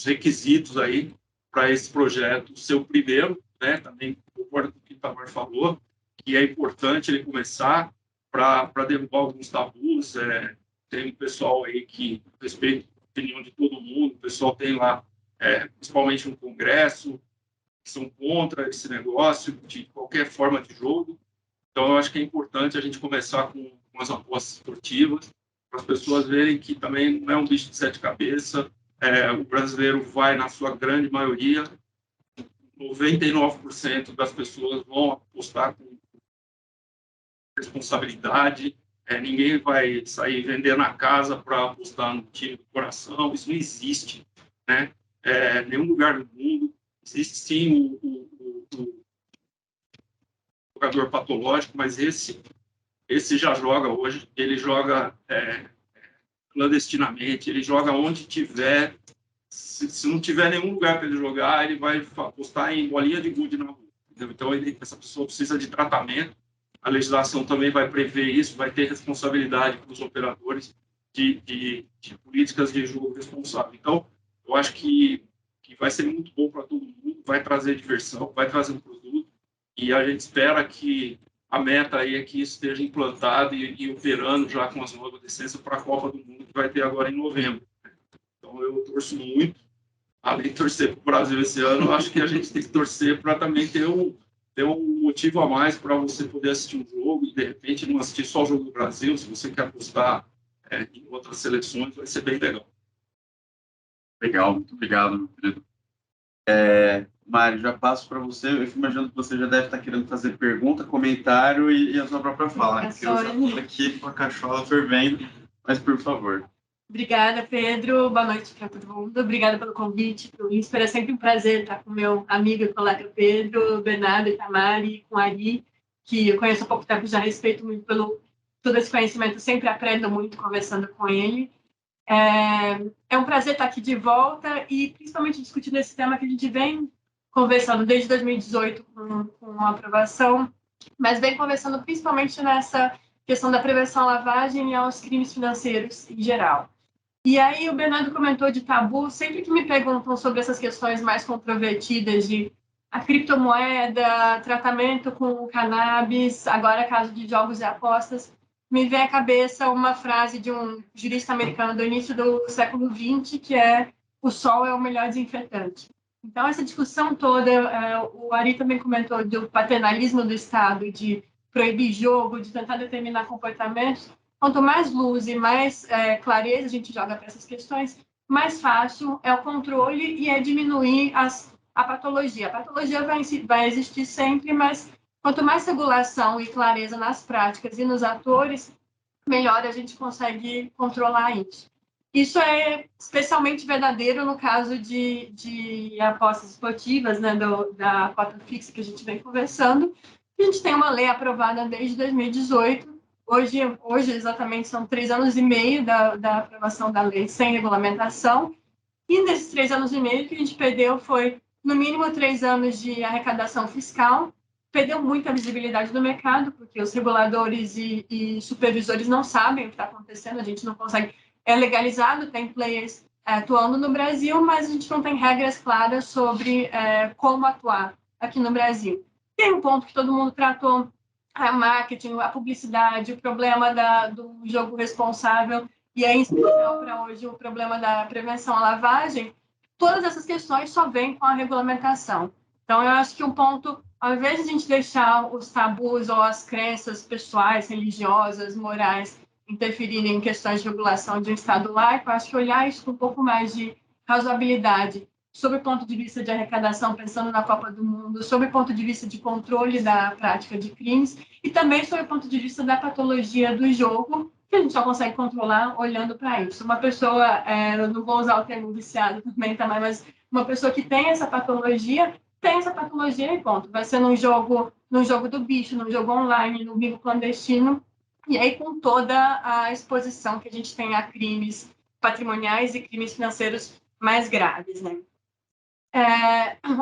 requisitos aí para esse projeto ser o primeiro, né? Também concordo com o que o Itamar falou, que é importante ele começar para derrubar alguns tabus. Tem um pessoal aí que respeita a opinião de todo mundo, o pessoal tem lá, principalmente no Congresso, que são contra esse negócio de qualquer forma de jogo. Então, eu acho que é importante a gente começar com as apostas esportivas, para as pessoas verem que também não é um bicho de sete cabeças. O brasileiro vai, na sua grande maioria, 99% das pessoas vão apostar com responsabilidade. Ninguém vai sair vendendo a casa para apostar no time do coração. Isso não existe, né? Nenhum lugar do mundo. Existe sim o jogador patológico, mas esse já joga hoje. Ele joga clandestinamente, ele joga onde tiver. Se não tiver nenhum lugar para ele jogar, ele vai apostar em bolinha de gude na rua. Entendeu? Então, essa pessoa precisa de tratamento. A legislação também vai prever isso, vai ter responsabilidade para os operadores de políticas de jogo responsável. Então, eu acho que vai ser muito bom para todo mundo, vai trazer diversão, vai trazer um produto, e a gente espera que a meta aí é que isso esteja implantado e operando já com as novas licenças para a Copa do Mundo, que vai ter agora em novembro. Então, eu torço muito. Além de torcer para o Brasil esse ano, eu acho que a gente tem que torcer para também ter um motivo a mais para você poder assistir um jogo e, de repente, não assistir só o jogo do Brasil. Se você quer apostar em outras seleções, vai ser bem legal. Legal, muito obrigado, meu querido. Mário, já passo para você. Eu imagino que você já deve estar querendo fazer pergunta, comentário e a sua própria fala. Eu já estou aqui com a cachola fervendo, mas por favor. Obrigada, Pedro. Boa noite para todo mundo. Obrigada pelo convite para o INSPER. É sempre um prazer estar com meu amigo e colega Pedro, Bernardo, Itamar, com Ari, que eu conheço há pouco tempo, já respeito muito pelo todo esse conhecimento, sempre aprendo muito conversando com ele. É um prazer estar aqui de volta e principalmente discutindo esse tema que a gente vem conversando desde 2018 com a aprovação, mas vem conversando principalmente nessa questão da prevenção à lavagem e aos crimes financeiros em geral. E aí o Bernardo comentou de tabu. Sempre que me perguntam sobre essas questões mais controvertidas de a criptomoeda, tratamento com cannabis, agora caso de jogos e apostas, me vem à cabeça uma frase de um jurista americano do início do século XX, que é: o sol é o melhor desinfetante. Então, essa discussão toda, o Ari também comentou do paternalismo do Estado, de proibir jogo, de tentar determinar comportamentos. Quanto mais luz e mais clareza a gente joga para essas questões, mais fácil é o controle e é diminuir a patologia. A patologia vai existir sempre, mas quanto mais regulação e clareza nas práticas e nos atores, melhor a gente consegue controlar isso. Isso é especialmente verdadeiro no caso de apostas esportivas, né, da cota fixa que a gente vem conversando. A gente tem uma lei aprovada desde 2018. Hoje exatamente, são 3 anos e meio da aprovação da lei sem regulamentação. E nesses 3 anos e meio, o que a gente perdeu foi, no mínimo, 3 anos de arrecadação fiscal. Perdeu muita visibilidade do mercado, porque os reguladores e supervisores não sabem o que está acontecendo. A gente não consegue... É legalizado, tem players atuando no Brasil, mas a gente não tem regras claras sobre como atuar aqui no Brasil. Tem um ponto que todo mundo tratou: a marketing, a publicidade, o problema do jogo responsável, e aí, em especial para hoje, o problema da prevenção à lavagem. Todas essas questões só vêm com a regulamentação. Então, eu acho que um ponto, ao invés de a gente deixar os tabus ou as crenças pessoais, religiosas, morais, interferirem em questões de regulação de um Estado laico, eu acho que olhar isso com um pouco mais de razoabilidade, sob o ponto de vista de arrecadação, pensando na Copa do Mundo, sob o ponto de vista de controle da prática de crimes, e também sob o ponto de vista da patologia do jogo, que a gente só consegue controlar olhando para isso. Uma pessoa, eu não vou usar o termo viciado também, mas uma pessoa que tem essa patologia e ponto. Vai ser num jogo do bicho, num jogo online, no bingo clandestino, e aí com toda a exposição que a gente tem a crimes patrimoniais e crimes financeiros mais graves, né?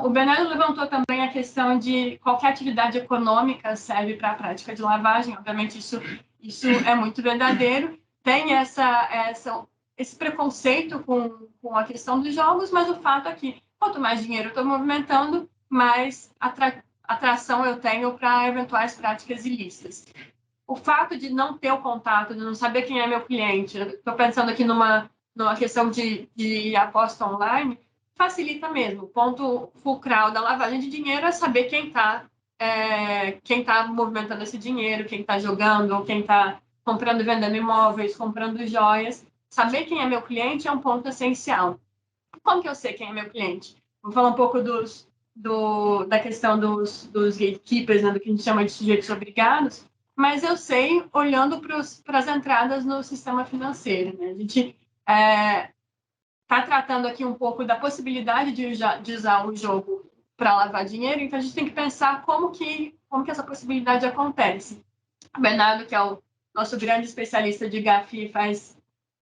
O Bernardo levantou também a questão de qualquer atividade econômica serve para a prática de lavagem. Obviamente, isso é muito verdadeiro. Tem esse preconceito com a questão dos jogos, mas o fato é que quanto mais dinheiro eu estou movimentando, mais atração eu tenho para eventuais práticas ilícitas. O fato de não ter o contato, de não saber quem é meu cliente, estou pensando aqui numa questão de aposta online, facilita mesmo. O ponto fulcral da lavagem de dinheiro é saber quem está quem está movimentando esse dinheiro, quem está jogando, ou quem está comprando e vendendo imóveis, comprando joias. Saber quem é meu cliente é um ponto essencial. Como que eu sei quem é meu cliente? Vou falar um pouco da questão dos gatekeepers, né, do que a gente chama de sujeitos obrigados, mas eu sei olhando para as entradas no sistema financeiro. Né? A gente está tratando aqui um pouco da possibilidade de usar o jogo para lavar dinheiro, então a gente tem que pensar como que essa possibilidade acontece. O Bernardo, que é o nosso grande especialista de GAFI, faz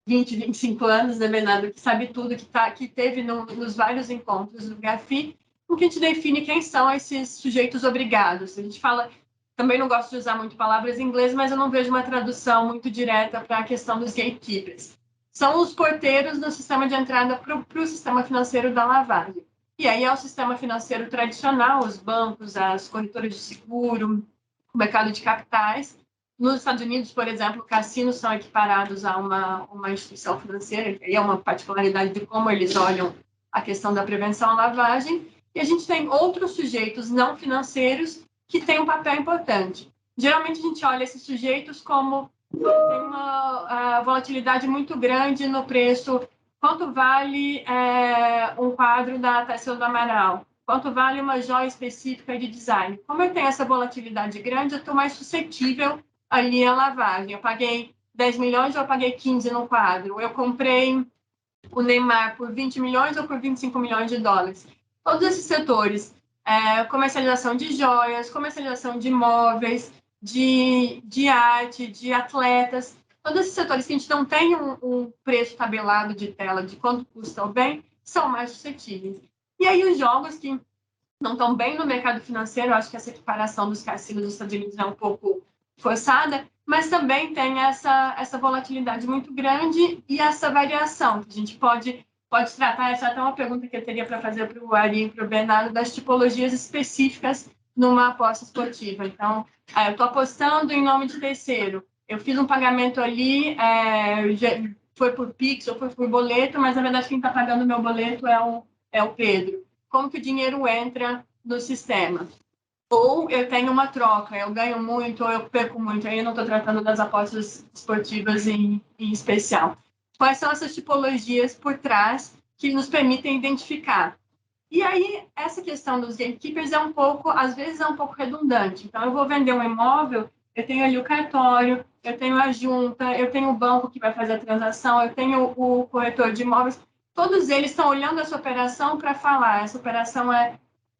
20, 25 anos, né, Bernardo, que sabe tudo, que teve nos vários encontros do GAFI, o que a gente define quem são esses sujeitos obrigados. A gente fala, também não gosto de usar muito palavras em inglês, mas eu não vejo uma tradução muito direta para a questão dos gatekeepers. São os porteiros no sistema de entrada para o sistema financeiro da lavagem. E aí é o sistema financeiro tradicional, os bancos, as corretoras de seguro, o mercado de capitais. Nos Estados Unidos, por exemplo, cassinos são equiparados a uma instituição financeira, e é uma particularidade de como eles olham a questão da prevenção à lavagem. E a gente tem outros sujeitos não financeiros que têm um papel importante. Geralmente, a gente olha esses sujeitos como tem uma volatilidade muito grande no preço. Quanto vale um quadro da Tarsila do Amaral? Quanto vale uma joia específica de design? Como eu tenho essa volatilidade grande, eu estou mais suscetível ali à lavagem. Eu paguei 10 milhões ou eu paguei 15 no quadro? Eu comprei o Neymar por 20 milhões ou por 25 milhões de dólares? Todos esses setores, comercialização de joias, comercialização de imóveis, de arte, de atletas, todos esses setores que a gente não tem um preço tabelado de tela de quanto custa o bem, são mais suscetíveis. E aí os jogos que não estão bem no mercado financeiro, eu acho que essa equiparação dos cassinos dos Estados Unidos é um pouco forçada, mas também tem essa volatilidade muito grande e essa variação, que a gente pode tratar. Essa é até uma pergunta que eu teria para fazer para o Ari e para o Bernardo, das tipologias específicas numa aposta esportiva. Então, eu estou apostando em nome de terceiro, eu fiz um pagamento ali, foi por Pix ou foi por boleto, mas na verdade quem está pagando o meu boleto é o Pedro. Como que o dinheiro entra no sistema? Ou eu tenho uma troca, eu ganho muito ou eu perco muito. Aí eu não estou tratando das apostas esportivas em especial. Quais são essas tipologias por trás que nos permitem identificar? E aí, essa questão dos gatekeepers às vezes é um pouco redundante. Então, eu vou vender um imóvel, eu tenho ali o cartório, eu tenho a junta, eu tenho o banco que vai fazer a transação, eu tenho o corretor de imóveis. Todos eles estão olhando essa operação para falar, essa operação é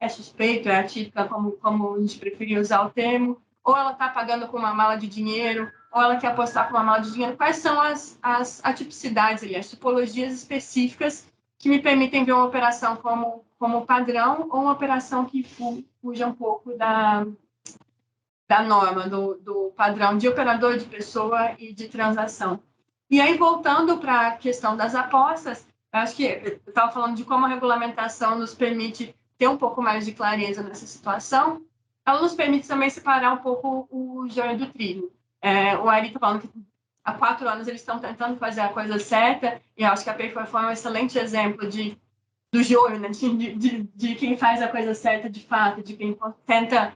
suspeita, é atípica, como a gente preferia usar o termo, ou ela está pagando com uma mala de dinheiro, ou ela quer apostar com uma mala de dinheiro. Quais são as atipicidades ali, as tipologias específicas que me permitem ver uma operação como padrão ou uma operação que fuja um pouco da norma, do padrão de operador, de pessoa e de transação. E aí, voltando para a questão das apostas, acho que eu estava falando de como a regulamentação nos permite ter um pouco mais de clareza nessa situação, ela nos permite também separar um pouco o joio do trigo. O Ari está falando que há 4 anos eles estão tentando fazer a coisa certa, e eu acho que a Paypal foi um excelente exemplo do joio, né? de quem faz a coisa certa de fato, de quem tenta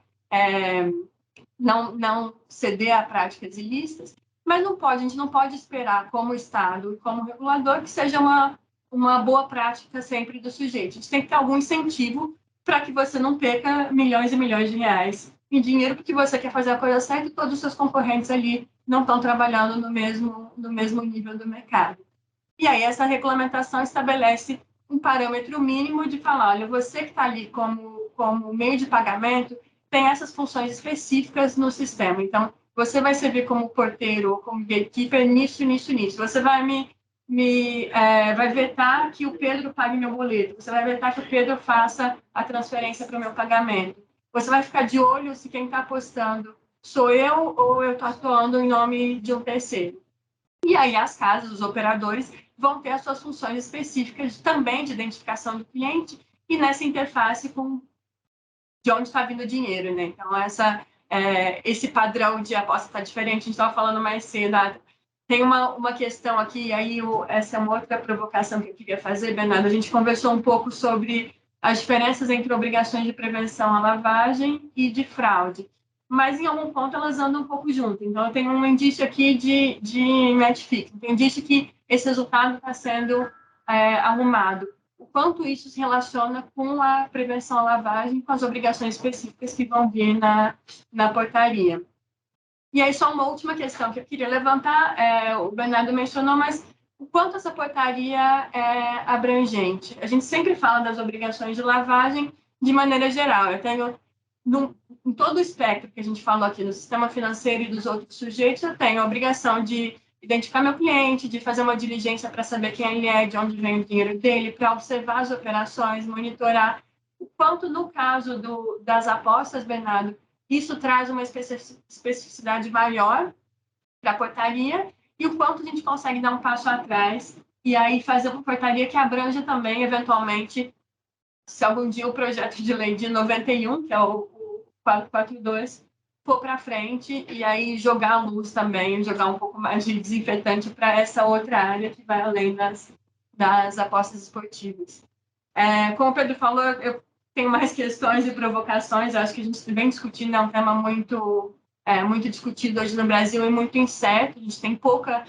não ceder a práticas ilícitas, mas a gente não pode esperar como Estado e como regulador que seja uma boa prática sempre do sujeito. A gente tem que ter algum incentivo para que você não perca milhões e milhões de reais em dinheiro, porque você quer fazer a coisa certa e todos os seus concorrentes ali não estão trabalhando no mesmo nível do mercado. E aí essa regulamentação estabelece um parâmetro mínimo de falar, olha, você que está ali como meio de pagamento tem essas funções específicas no sistema. Então, você vai servir como porteiro ou como gatekeeper nisso. Você vai vai vetar que o Pedro pague meu boleto. Você vai vetar que o Pedro faça a transferência para o meu pagamento. Você vai ficar de olho se quem está apostando sou eu ou eu estou atuando em nome de um terceiro. E aí as casas, os operadores, vão ter as suas funções específicas também de identificação do cliente e nessa interface com de onde está vindo o dinheiro, né? Então, esse padrão de aposta está diferente. A gente estava falando mais cedo. Tem uma questão aqui, aí essa é uma outra provocação que eu queria fazer, Bernardo. A gente conversou um pouco sobre as diferenças entre obrigações de prevenção à lavagem e de fraude. Mas, em algum ponto, elas andam um pouco juntas. Então, eu tenho um indício aqui de match fixing. Tem um indício que esse resultado está sendo arrumado. O quanto isso se relaciona com a prevenção à lavagem, com as obrigações específicas que vão vir na portaria. E aí, só uma última questão que eu queria levantar, o Bernardo mencionou, mas o quanto essa portaria é abrangente. A gente sempre fala das obrigações de lavagem de maneira geral. Eu tenho, em todo o espectro que a gente falou aqui, no sistema financeiro e dos outros sujeitos, eu tenho a obrigação de identificar meu cliente, de fazer uma diligência para saber quem ele é, de onde vem o dinheiro dele, para observar as operações, monitorar. O quanto, no caso das apostas, Bernardo, isso traz uma especificidade maior para a portaria, e o quanto a gente consegue dar um passo atrás e aí fazer uma portaria que abranja também, eventualmente, se algum dia o projeto de lei de 91, que é o 442, for para frente, e aí jogar a luz também, jogar um pouco mais de desinfetante para essa outra área que vai além das apostas esportivas. Como o Pedro falou, eu tenho mais questões e provocações, eu acho que a gente vem discutindo, é um tema muito discutido hoje no Brasil e muito incerto. A gente tem pouca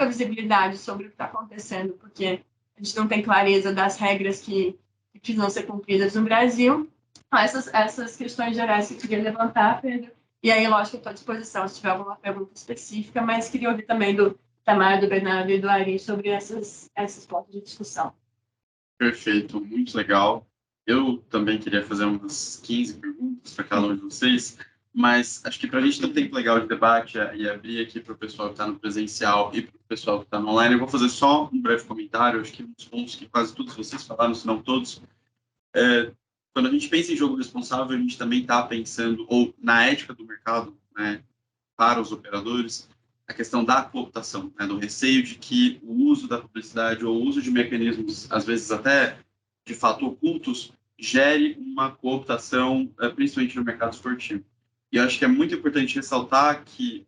visibilidade sobre o que está acontecendo, porque a gente não tem clareza das regras que precisam ser cumpridas no Brasil. Essas questões gerais que eu queria levantar, Pedro. E aí, lógico, eu estou à disposição se tiver alguma pergunta específica, mas queria ouvir também do Tamar, do Bernardo e do Ari sobre esses pontos de discussão. Perfeito, muito legal. Eu também queria fazer umas 15 perguntas para cada um de vocês, mas acho que para a gente ter um tempo legal de debate e abrir aqui para o pessoal que está no presencial e para o pessoal que está no online, eu vou fazer só um breve comentário. Acho que um dos pontos que quase todos vocês falaram, se não todos, quando a gente pensa em jogo responsável, a gente também está pensando, ou na ética do mercado, né, para os operadores, a questão da cooptação, né, do receio de que o uso da publicidade ou o uso de mecanismos, às vezes até de fato ocultos, gere uma cooptação, principalmente no mercado esportivo. E eu acho que é muito importante ressaltar que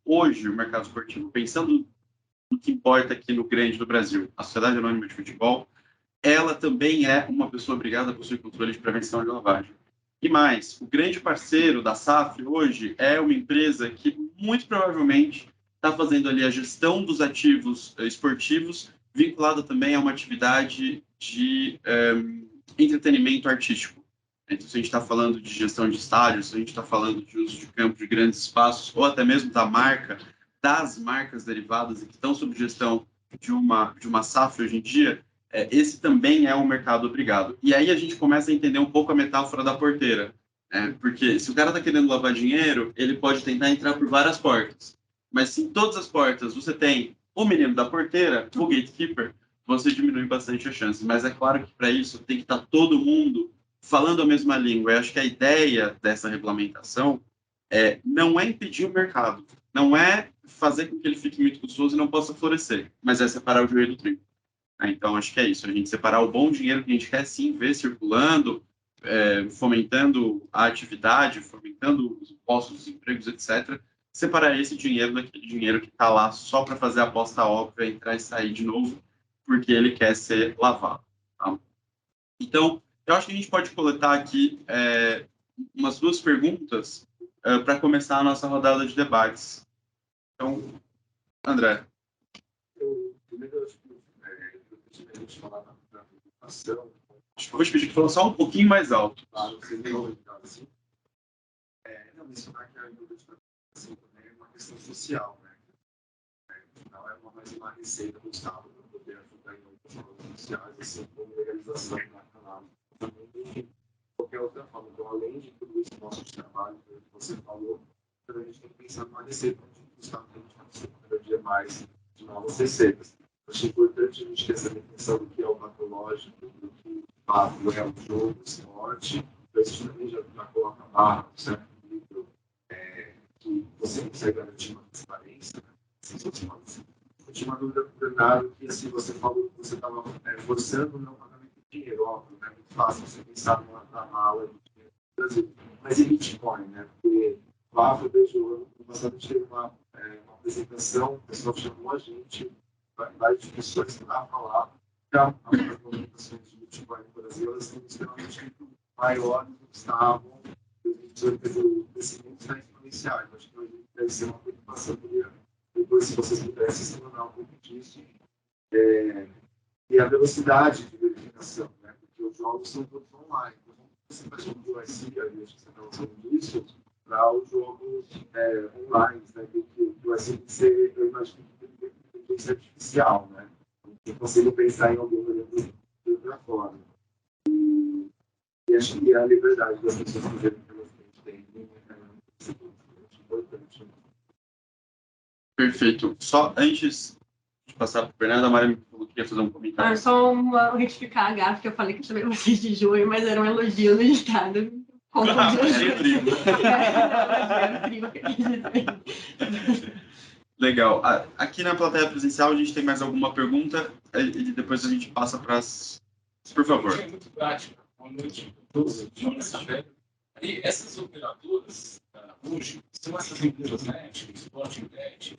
hoje o mercado esportivo, pensando no que importa aqui no grande do Brasil, a Sociedade Anônima de Futebol, ela também é uma pessoa obrigada a possuir controle de prevenção de lavagem. E mais, o grande parceiro da SAF hoje é uma empresa que muito provavelmente está fazendo ali a gestão dos ativos esportivos, vinculada também a uma atividade de entretenimento artístico. Então, se a gente está falando de gestão de estádios, se a gente está falando de uso de campo de grandes espaços, ou até mesmo das marcas derivadas e que estão sob gestão de uma SAF hoje em dia, esse também é um mercado obrigado. E aí a gente começa a entender um pouco a metáfora da porteira. Porque se o cara está querendo lavar dinheiro, ele pode tentar entrar por várias portas. Mas se em todas as portas você tem o menino da porteira, o gatekeeper, você diminui bastante a chance. Mas é claro que para isso tem que estar todo mundo falando a mesma língua. Eu acho que a ideia dessa regulamentação não é impedir o mercado, não é fazer com que ele fique muito custoso e não possa florescer, mas é separar o joio do trigo. Então, acho que é isso, a gente separar o bom dinheiro que a gente quer sim ver circulando, fomentando a atividade, fomentando os impostos, os empregos, etc. Separar esse dinheiro daquele dinheiro que está lá só para fazer a aposta óbvia, entrar e sair de novo, porque ele quer ser lavado. Tá? Então, eu acho que a gente pode coletar aqui umas 2 perguntas para começar a nossa rodada de debates. Então, André. Falar da preocupação. Acho que eu vou te pedir que falar só um pouquinho mais alto. Claro, você tem assim. Não, mencionar que a preocupação também é uma questão social, né? Afinal, é mais uma receita do Estado para poder ajudar em outras formas sociais, assim como legalização da cannabis. Enfim, qualquer outra forma. Então, além de tudo isso, nosso trabalho, que você falou, a gente tem que pensar numa receita onde o Estado tem que ser cada dia mais de novas receitas. Acho importante a gente ter essa definição do que é o patológico, do que de fato é o jogo, o esporte. Então, isso também já coloca a barra, um certo nível que você consegue garantir uma transparência. Eu tinha uma dúvida para o Bernardo, que assim, você falou que você estava forçando o não pagamento de dinheiro, óbvio, né? Muito fácil você pensar na mala de dinheiro do Brasil. Mas em Bitcoin, né? Porque lá, eu vejo, no passado, a gente teve uma apresentação, o pessoal chamou a gente, várias discussões para falar das movimentações de futebol no Brasil, elas estão extremamente muito maiores do que estavam do crescimento está exponencial. Eu acho que deve ser uma preocupação também. Depois, se vocês pudessem explorar um pouco disso. E a velocidade de verificação, né? Porque os jogos são todos online. Então, você faz um QIC, acho que você está usando disso, para os jogos online, né? Que o QIC tem que ser, eu imagino, tem que ser artificial, né? Eu consigo pensar em algum olhando de outra forma. E acho que a liberdade das pessoas que verem pela frente tem é importante. Perfeito. Só antes de passar para o Bernardo, a Mari queria fazer um comentário. Só retificar a gafe, que eu falei que eu chamei vocês de junho, mas era um elogio no estado. É incrível. Legal. Aqui na plateia presencial, a gente tem mais alguma pergunta? E depois a gente passa para as... Por favor. É muito prático. Boa noite a todos. E essas operadoras, hoje, são essas empresas NET, Sporting Bet,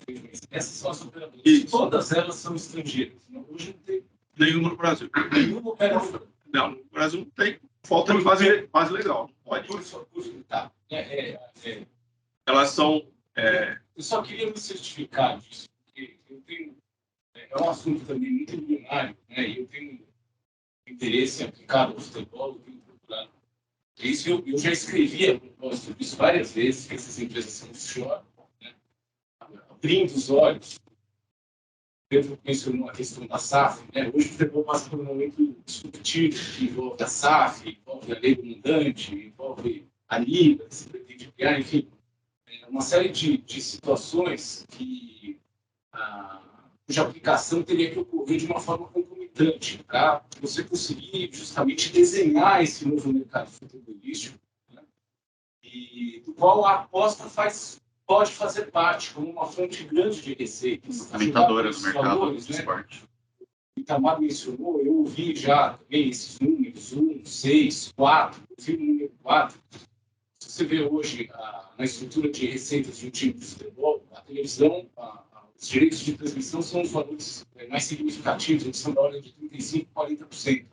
essas são as operadoras. Isso. Todas elas são estrangeiras. Hoje não tem Nenhuma no Brasil. nenhuma operadora. Não, no Brasil não tem. Falta de base legal. Pode. Tá. Elas são... Eu só queria me certificar disso, porque eu tenho... É um assunto também muito milionário, né? E eu tenho interesse em aplicar no futebol, eu tenho procurado. Isso eu já escrevi a propósito disso várias vezes, que essas empresas funcionam, né? Abrindo os olhos. Eu mencionou a questão da SAF, né? Hoje o futebol passa por um momento disruptivo, que envolve a SAF, envolve a lei do mandante, envolve a Liga, que se pretende criar, enfim, uma série de situações que cuja aplicação teria que ocorrer de uma forma concomitante, para você conseguir justamente desenhar esse novo mercado futebolístico, né? E do qual a aposta pode fazer parte como uma fonte grande de receitas. Aumentadoras do mercado valores, do né? esporte. O Itamar mencionou, eu ouvi já também esses números, 1, 6, 4, eu vi o número 4. Se você vê hoje na estrutura de receitas de um time de futebol, a televisão, os direitos de transmissão são os valores mais significativos, eles são da ordem de 35%, 40%.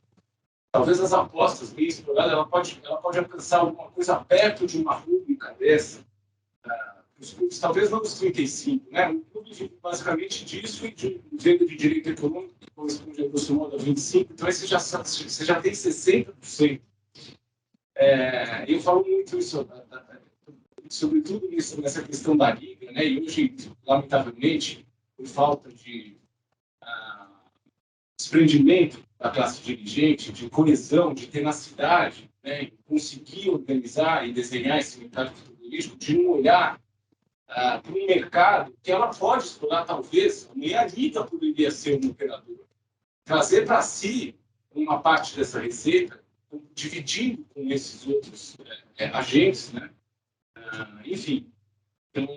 Talvez as apostas bem exploradas, ela pode alcançar alguma coisa perto de uma rúbrica dessa. Os clubes, talvez não os 35%, né? Um clube vive basicamente disso e de venda de direito econômico, que corresponde a grosso modo a 25%, então aí você já tem 60%. Eu falo muito isso, sobretudo nessa questão da Liga, né? E hoje, lamentavelmente, por falta de desprendimento da classe dirigente, de coesão, de tenacidade, né? Conseguir organizar e desenhar esse mercado futebolístico, de não olhar para um mercado que ela pode explorar, talvez, a Liga poderia ser um operador, trazer para si uma parte dessa receita, dividindo com esses outros agentes, né? Enfim. Então...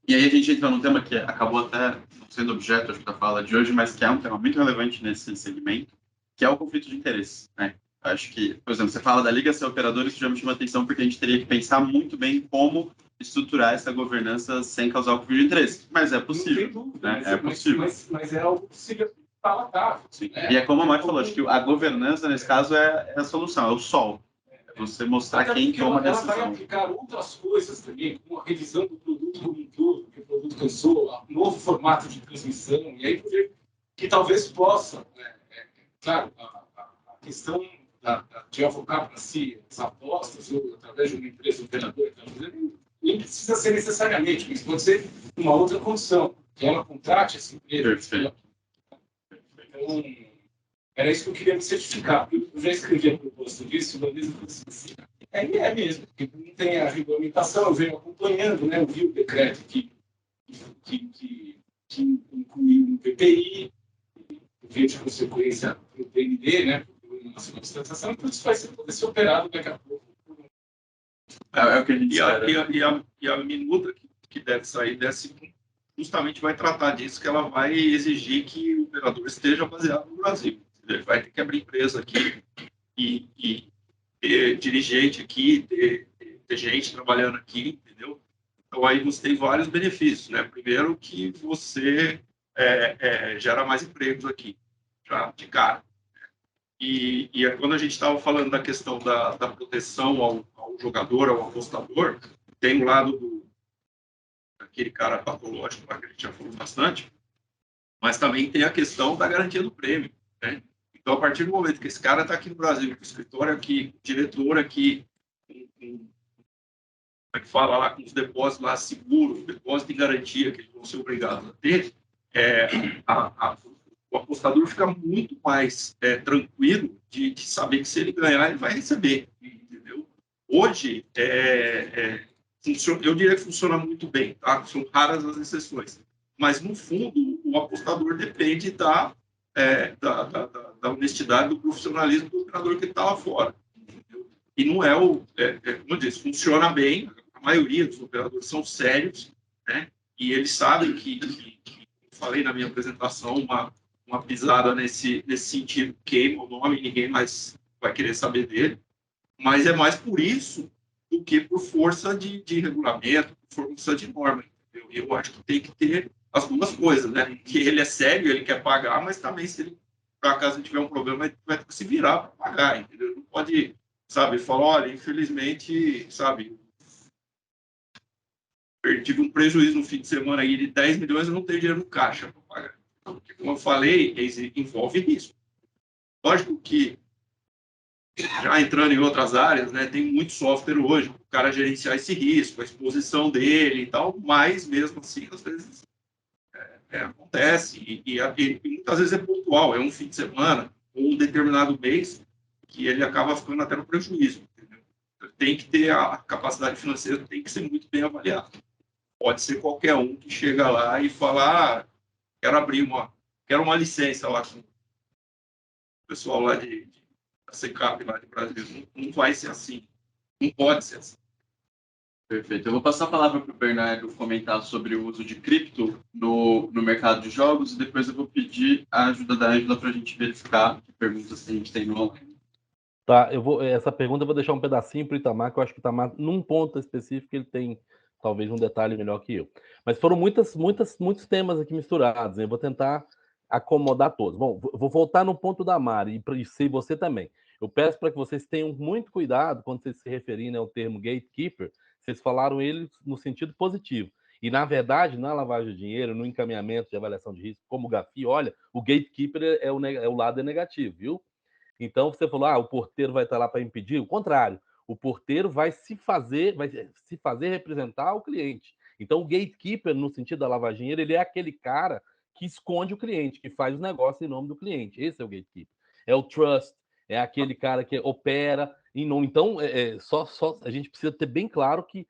E aí a gente entra num tema que acabou até não sendo objeto da fala de hoje, mas que é um tema muito relevante nesse segmento, que é o conflito de interesse, né? Acho que, por exemplo, você fala da Liga ser operadora, isso já me chama atenção, porque a gente teria que pensar muito bem como estruturar essa governança sem causar o conflito de interesse. Mas é possível, dúvida, né? É possível. Mas é algo possível palatável. E é como a Mari falou, acho que a governança, nesse caso, é a solução, é o sol. É você mostrar quem toma a decisão. Ela vai aplicar outras coisas também, como a revisão do produto como um todo, que o produto cansou, um novo formato de transmissão, e aí que talvez possa, claro, a questão de avocar para si as apostas, ou através de uma empresa operadora, nem precisa ser necessariamente, mas pode ser uma outra condição, que ela contrate essa empresa. Perfeito. Então, era isso que eu queria me certificar. Eu já escrevi a proposta disso, uma vez eu falei assim, é mesmo, porque não tem a regulamentação, eu venho acompanhando, né? Eu vi o decreto que incluiu o PPI, veio de consequência para o PND, né? Programa Nacional de Transação, então isso vai poder ser operado daqui a pouco. É o que a gente espera. E a minuta que deve sair desse justamente vai tratar disso, que ela vai exigir que o operador esteja baseado no Brasil. Ele vai ter que abrir empresa aqui e ter dirigente aqui, ter gente trabalhando aqui, entendeu? Então, aí você tem vários benefícios, né? Primeiro, que você gera mais empregos aqui, já de cara. E quando a gente estava falando da questão da proteção ao jogador, ao apostador, tem o lado daquele cara patológico lá que a gente já falou bastante, mas também tem a questão da garantia do prêmio, né? Então, a partir do momento que esse cara está aqui no Brasil, com o escritório aqui, o diretor aqui, como é que fala lá, com os depósitos lá seguros, depósito de garantia que eles vão ser obrigados a ter, o apostador fica muito mais tranquilo de saber que se ele ganhar, ele vai receber, entendeu? Hoje, eu diria que funciona muito bem, tá? São raras as exceções. Mas, no fundo, o apostador depende da honestidade, do profissionalismo do operador que está lá fora. Entendeu? E não como eu disse, funciona bem, a maioria dos operadores são sérios, né? E eles sabem que falei na minha apresentação, uma pisada nesse sentido queima o nome, ninguém mais vai querer saber dele, mas é mais por isso do que por força de regulamento, por força de norma. Entendeu? Eu acho que tem que ter as duas coisas, né? Que ele é sério, ele quer pagar, mas também, se ele, por acaso, tiver um problema, ele vai ter que se virar para pagar, entendeu? Não pode, sabe, falar, olha, infelizmente, sabe, tive um prejuízo no fim de semana aí de 10 milhões, eu não tenho dinheiro no caixa para pagar. Porque, como eu falei, envolve risco. Lógico que, já entrando em outras áreas, né, tem muito software hoje para o cara gerenciar esse risco, a exposição dele e tal, mas mesmo assim, às vezes, acontece. E muitas vezes é pontual, é um fim de semana, ou um determinado mês, que ele acaba ficando até no prejuízo. Entendeu? Tem que ter a capacidade financeira, tem que ser muito bem avaliada. Pode ser qualquer um que chega lá e fala, quero uma licença lá com o pessoal lá da SECAP lá de Brasília. Não vai ser assim. Não pode ser assim. Perfeito. Eu vou passar a palavra para o Bernardo comentar sobre o uso de cripto no mercado de jogos e depois eu vou pedir a ajuda da Ângela para a gente verificar que perguntas que a gente tem no online. Tá, essa pergunta eu vou deixar um pedacinho para o Itamar, que eu acho que o Itamar, num ponto específico, ele tem talvez um detalhe melhor que eu. Mas foram muitos temas aqui misturados, hein? Eu vou tentar acomodar todos. Bom, vou voltar no ponto da Mari, e você também. Eu peço para que vocês tenham muito cuidado quando vocês se referirem ao termo gatekeeper, vocês falaram ele no sentido positivo. E, na verdade, na lavagem de dinheiro, no encaminhamento de avaliação de risco, como o Gafi, olha, o gatekeeper é o lado negativo, viu? Então, você falou, o porteiro vai estar lá para impedir. O contrário, o porteiro vai se fazer representar o cliente. Então, o gatekeeper, no sentido da lavagem de dinheiro, ele é aquele cara que esconde o cliente, que faz o negócio em nome do cliente. Esse é o gatekeeper. É o trust, é aquele cara que opera em nome. Então, só a gente precisa ter bem claro que,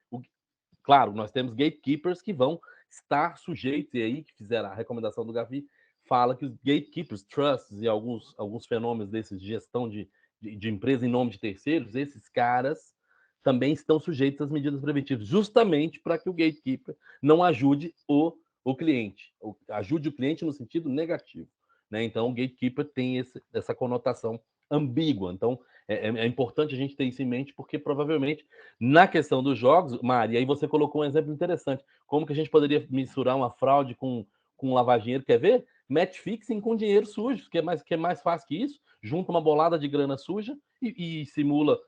claro, nós temos gatekeepers que vão estar sujeitos, e aí que fizeram a recomendação do Gavi, fala que os gatekeepers, trusts e alguns fenômenos desses de gestão de empresa em nome de terceiros, esses caras também estão sujeitos às medidas preventivas, justamente para que o gatekeeper não ajude o cliente, ajude o cliente no sentido negativo. Né? Então, o gatekeeper tem essa conotação ambígua. Então, é importante a gente ter isso em mente, porque provavelmente, na questão dos jogos, Mari, aí você colocou um exemplo interessante. Como que a gente poderia misturar uma fraude com lavar dinheiro? Quer ver? Match fixing com dinheiro sujo, que é mais fácil que isso. Junta uma bolada de grana suja e simula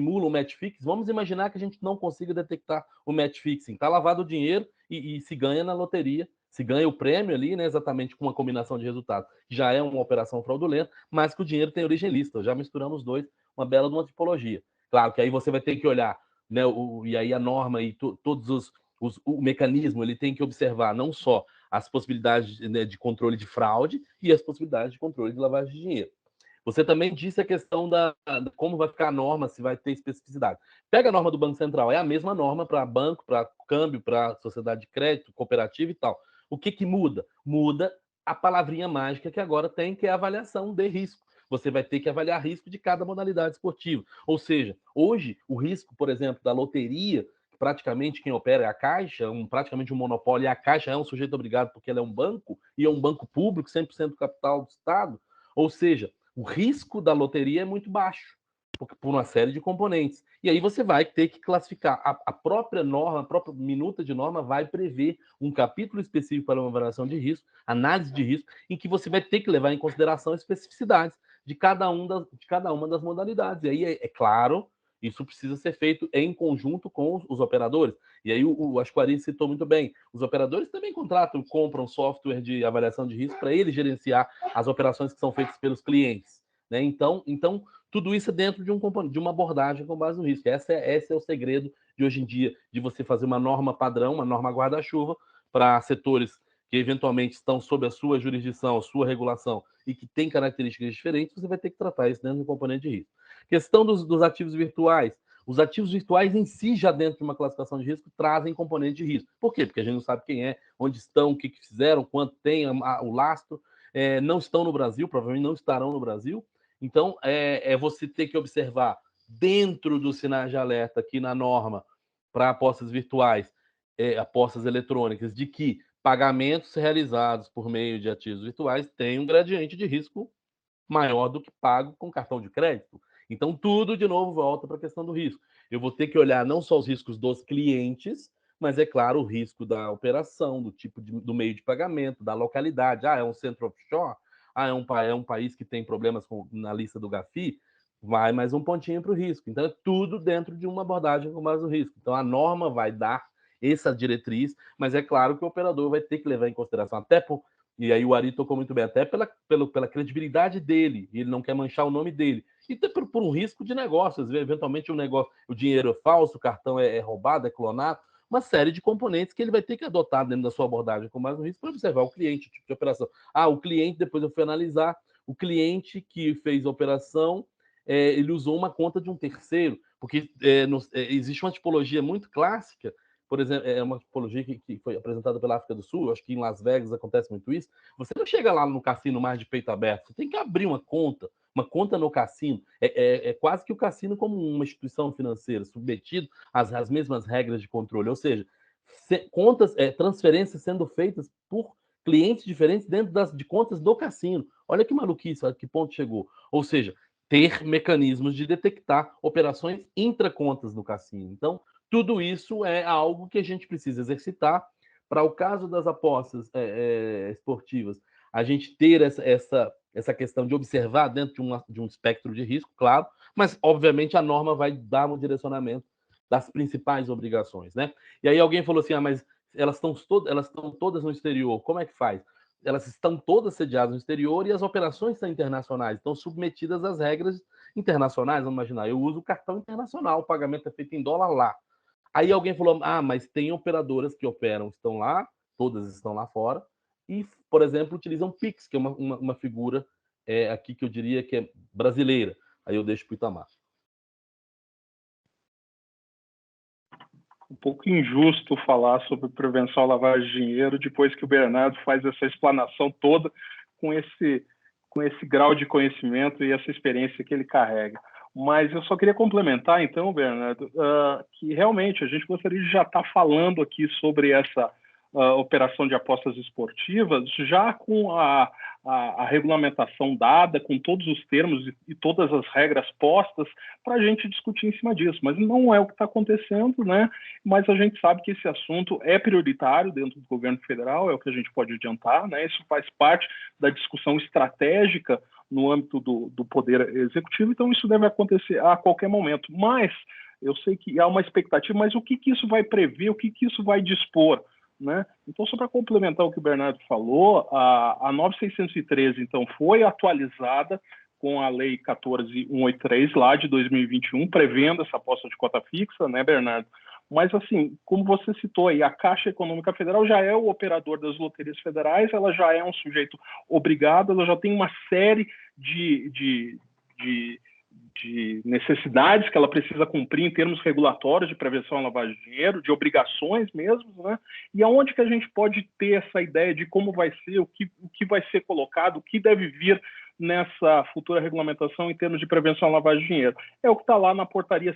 o match fixing. Vamos imaginar que a gente não consiga detectar o match fixing. Está lavado o dinheiro e se ganha na loteria, se ganha o prêmio ali, né, exatamente com uma combinação de resultados. Já é uma operação fraudulenta, mas que o dinheiro tem origem lícita. Já misturamos os dois, uma bela de uma tipologia. Claro que aí você vai ter que olhar, né, e aí a norma e todos o mecanismo, ele tem que observar não só as possibilidades, né, de controle de fraude e as possibilidades de controle de lavagem de dinheiro. Você também disse a questão da como vai ficar a norma, se vai ter especificidade. Pega a norma do Banco Central, é a mesma norma para banco, para câmbio, para sociedade de crédito, cooperativa e tal. O que muda? Muda a palavrinha mágica que agora tem, que é a avaliação de risco. Você vai ter que avaliar risco de cada modalidade esportiva. Ou seja, hoje, o risco, por exemplo, da loteria, praticamente quem opera é a Caixa, praticamente um monopólio, e a Caixa é um sujeito obrigado porque ela é um banco, e é um banco público, 100% do capital do Estado. Ou seja, o risco da loteria é muito baixo, por uma série de componentes. E aí você vai ter que classificar. A própria norma, a própria minuta de norma vai prever um capítulo específico para uma avaliação de risco, análise de risco, em que você vai ter que levar em consideração especificidades de cada uma das modalidades. E aí, é claro, isso precisa ser feito em conjunto com os operadores. E aí, acho que o Ari citou muito bem, os operadores também compram software de avaliação de risco para eles gerenciar as operações que são feitas pelos clientes. Né? Então, tudo isso é dentro de uma abordagem com base no risco. Esse é o segredo de hoje em dia, de você fazer uma norma padrão, uma norma guarda-chuva para setores que eventualmente estão sob a sua jurisdição, a sua regulação e que tem características diferentes, você vai ter que tratar isso dentro do componente de risco. Questão dos ativos virtuais. Os ativos virtuais em si, já dentro de uma classificação de risco, trazem componente de risco. Por quê? Porque a gente não sabe quem é, onde estão, o que fizeram, quanto tem o lastro. Não estão no Brasil, provavelmente não estarão no Brasil. Então, você ter que observar dentro dos sinais de alerta aqui na norma para apostas virtuais, apostas eletrônicas, de que pagamentos realizados por meio de ativos virtuais têm um gradiente de risco maior do que pago com cartão de crédito. Então, tudo, de novo, volta para a questão do risco. Eu vou ter que olhar não só os riscos dos clientes, mas, é claro, o risco da operação, do tipo do meio de pagamento, da localidade. É um centro offshore? É um país que tem problemas na lista do GAFI? Vai mais um pontinho para o risco. Então, é tudo dentro de uma abordagem com base no risco. Então, a norma vai dar essa diretriz, mas é claro que o operador vai ter que levar em consideração, e aí o Ari tocou muito bem, até pela credibilidade dele, ele não quer manchar o nome dele, e até por um risco de negócios, eventualmente o dinheiro é falso, o cartão é roubado, é clonado, uma série de componentes que ele vai ter que adotar dentro da sua abordagem com mais um risco para observar o cliente, o tipo de operação. O cliente, depois eu fui analisar, o cliente que fez a operação, ele usou uma conta de um terceiro, porque existe uma tipologia muito clássica, por exemplo, é uma tipologia que foi apresentada pela África do Sul, acho que em Las Vegas acontece muito isso. Você não chega lá no cassino mais de peito aberto, você tem que abrir uma conta no cassino. É quase que o cassino como uma instituição financeira, submetido às mesmas regras de controle. Ou seja, transferências sendo feitas por clientes diferentes dentro de contas do cassino. Olha que maluquice, a que ponto chegou. Ou seja, ter mecanismos de detectar operações intracontas no cassino. Então, tudo isso é algo que a gente precisa exercitar para o caso das apostas esportivas. A gente ter essa questão de observar dentro de um espectro de risco, claro, mas, obviamente, a norma vai dar um direcionamento das principais obrigações. Né? E aí alguém falou assim, mas elas estão todas no exterior, como é que faz? Elas estão todas sediadas no exterior e as operações são internacionais, estão submetidas às regras internacionais. Vamos imaginar, eu uso o cartão internacional, o pagamento é feito em dólar lá. Aí alguém falou, mas tem operadoras que estão lá, todas estão lá fora, e, por exemplo, utilizam Pix, que é uma figura aqui que eu diria que é brasileira. Aí eu deixo para o Itamar. Um pouco injusto falar sobre prevenção à lavagem de dinheiro depois que o Bernardo faz essa explanação toda com esse grau de conhecimento e essa experiência que ele carrega. Mas eu só queria complementar, então, Bernardo, que realmente a gente gostaria de já estar falando aqui sobre essa operação de apostas esportivas, já com a regulamentação dada, com todos os termos e todas as regras postas, para a gente discutir em cima disso. Mas não é o que está acontecendo, né? Mas a gente sabe que esse assunto é prioritário dentro do governo federal, é o que a gente pode adiantar, né? Isso faz parte da discussão estratégica no âmbito do poder executivo, então isso deve acontecer a qualquer momento. Mas eu sei que há uma expectativa, mas o que isso vai prever, o que isso vai dispor? Né? Então, só para complementar o que o Bernardo falou, a 9613 então, foi atualizada com a Lei 14.183 lá de 2021, prevendo essa aposta de cota fixa, né, Bernardo? Mas, assim, como você citou aí, a Caixa Econômica Federal já é o operador das loterias federais, ela já é um sujeito obrigado, ela já tem uma série de necessidades que ela precisa cumprir em termos regulatórios de prevenção à lavagem de dinheiro, de obrigações mesmo, né? E aonde que a gente pode ter essa ideia de como vai ser, o que vai ser colocado, o que deve vir nessa futura regulamentação em termos de prevenção à lavagem de dinheiro? É o que está lá na portaria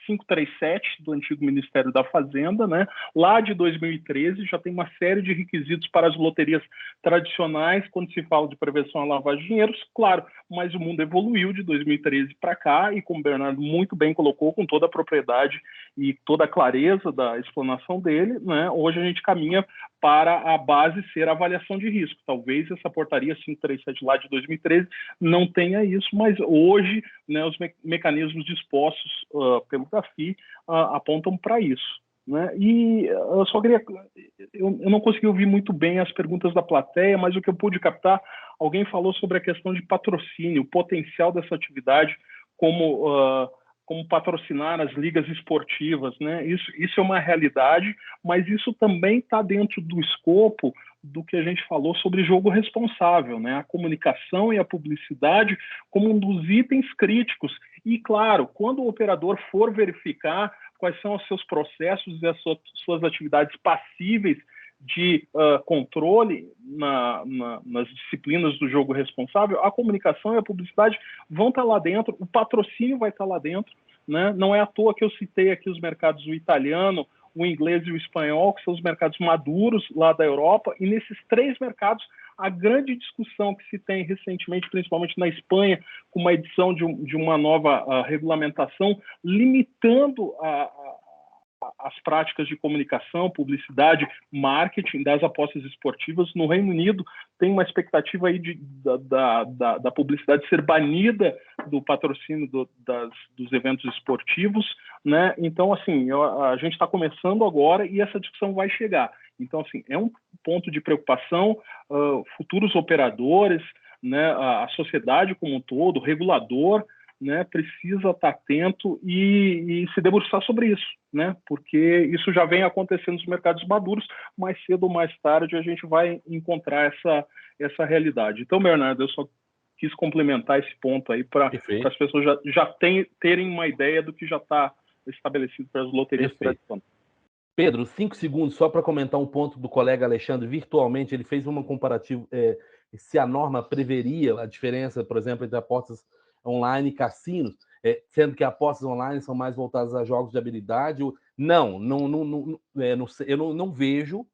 537 do antigo Ministério da Fazenda, né? Lá de 2013 já tem uma série de requisitos para as loterias tradicionais quando se fala de prevenção à lavagem de dinheiro, claro, mas o mundo evoluiu de 2013 para cá e, como o Bernardo muito bem colocou, com toda a propriedade e toda a clareza da explanação dele, né? Hoje a gente caminha para a base ser a avaliação de risco. Talvez essa portaria 537 lá de 2013 não tenha isso, mas hoje, né, os mecanismos dispostos pelo CAFI apontam para isso, né? E eu só queria... Eu não consegui ouvir muito bem as perguntas da plateia, mas o que eu pude captar, alguém falou sobre a questão de patrocínio, o potencial dessa atividade como patrocinar as ligas esportivas, né? Isso é uma realidade, mas isso também está dentro do escopo do que a gente falou sobre jogo responsável, né? A comunicação e a publicidade como um dos itens críticos. E, claro, quando o operador for verificar quais são os seus processos e as suas atividades passíveis de controle nas disciplinas do jogo responsável, a comunicação e a publicidade vão estar lá dentro, o patrocínio vai estar lá dentro, né? Não é à toa que eu citei aqui os mercados do italiano, o inglês e o espanhol, que são os mercados maduros lá da Europa, e nesses três mercados, a grande discussão que se tem recentemente, principalmente na Espanha, com uma edição de uma nova regulamentação, limitando as práticas de comunicação, publicidade, marketing das apostas esportivas. No Reino Unido tem uma expectativa aí da publicidade ser banida do patrocínio dos eventos esportivos, né? Então, assim, a gente está começando agora e essa discussão vai chegar. Então, assim, é um ponto de preocupação, futuros operadores, né, a sociedade como um todo, o regulador, né, precisa estar atento e se debruçar sobre isso, né, porque isso já vem acontecendo nos mercados maduros, mais cedo ou mais tarde a gente vai encontrar essa realidade. Então, Bernardo, eu só quis complementar esse ponto aí para as pessoas já terem uma ideia do que já está estabelecido para as loterias tradicionais. Pedro, 5 segundos só para comentar um ponto do colega Alexandre. Virtualmente, ele fez um comparativo se a norma preveria a diferença, por exemplo, entre apostas online e cassinos, sendo que apostas online são mais voltadas a jogos de habilidade. Não eu não vejo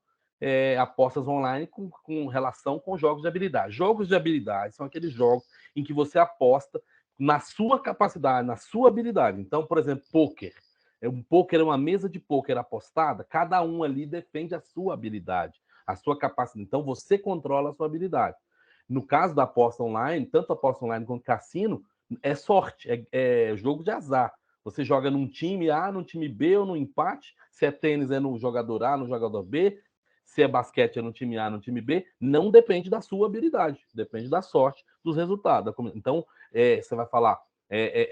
apostas online com relação com jogos de habilidade. Jogos de habilidade são aqueles jogos em que você aposta na sua capacidade, na sua habilidade. Então, por exemplo, pôquer. Um pôquer é uma mesa de pôquer apostada, cada um ali defende a sua habilidade, a sua capacidade. Então, você controla a sua habilidade. No caso da aposta online, tanto a aposta online quanto cassino, é sorte, é jogo de azar. Você joga num time A, num time B ou no empate. Se é tênis, é no jogador A, no jogador B. Se é basquete, é no time A, no time B. Não depende da sua habilidade, depende da sorte, dos resultados. Então, você vai falar,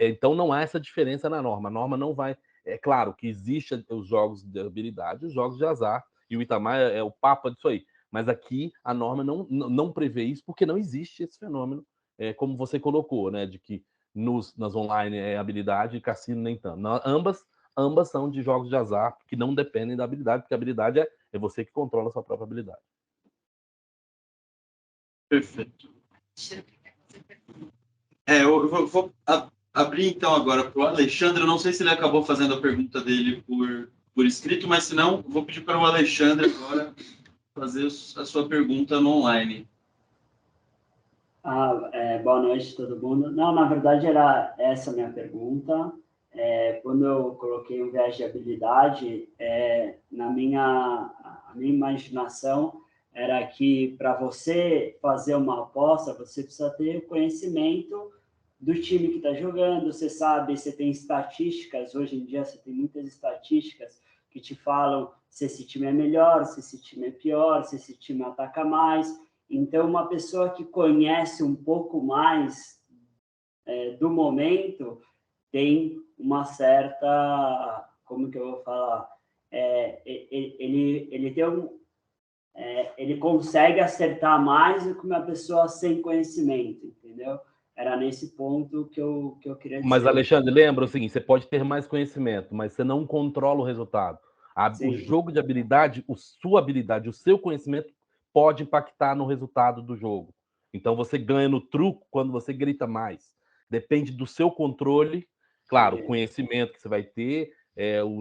então não há essa diferença na norma. A norma não vai... É claro que existem os jogos de habilidade, os jogos de azar, e o Itamar é o papa disso aí. Mas aqui a norma não prevê isso, porque não existe esse fenômeno, como você colocou, né? De que nas online é habilidade e cassino nem tanto. Ambas são de jogos de azar, que não dependem da habilidade, porque a habilidade é você que controla a sua própria habilidade. Perfeito. Eu vou abrir então agora para o Alexandre. Eu não sei se ele acabou fazendo a pergunta dele por escrito, mas se não, vou pedir para o Alexandre agora fazer a sua pergunta no online. Boa noite, todo mundo. Não, na verdade, era essa a minha pergunta. Quando eu coloquei um viés de habilidade, a minha imaginação era que, para você fazer uma aposta, você precisa ter conhecimento do time que está jogando, você tem estatísticas, hoje em dia você tem muitas estatísticas que te falam se esse time é melhor, se esse time é pior, se esse time ataca mais. Então, uma pessoa que conhece um pouco mais do momento tem uma certa... Como que eu vou falar? Ele consegue acertar mais do que uma pessoa sem conhecimento, entendeu? Era nesse ponto que eu queria dizer. Mas, Alexandre, lembra o seguinte, você pode ter mais conhecimento, mas você não controla o resultado. O jogo de habilidade, sua habilidade, o seu conhecimento pode impactar no resultado do jogo. Então, você ganha no truco quando você grita mais. Depende do seu controle Claro, o conhecimento que você vai ter,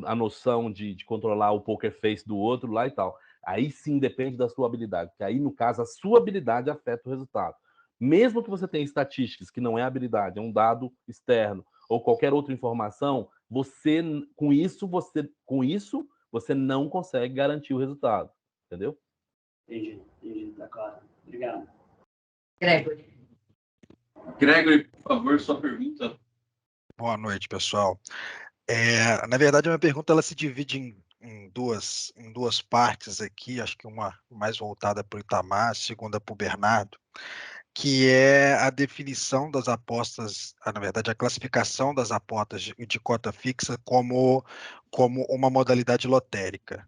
a noção de controlar o poker face do outro lá e tal. Aí sim depende da sua habilidade, porque aí, no caso, a sua habilidade afeta o resultado. Mesmo que você tenha estatísticas, que não é habilidade, é um dado externo, ou qualquer outra informação, com isso, você não consegue garantir o resultado. Entendeu? Entendi, tá claro. Obrigado. Gregory, por favor, sua pergunta. Boa noite, pessoal. Na verdade, a minha pergunta ela se divide em duas partes aqui, acho que uma mais voltada para o Itamar, a segunda para o Bernardo, que é a definição das apostas, na verdade, a classificação das apostas de cota fixa como uma modalidade lotérica.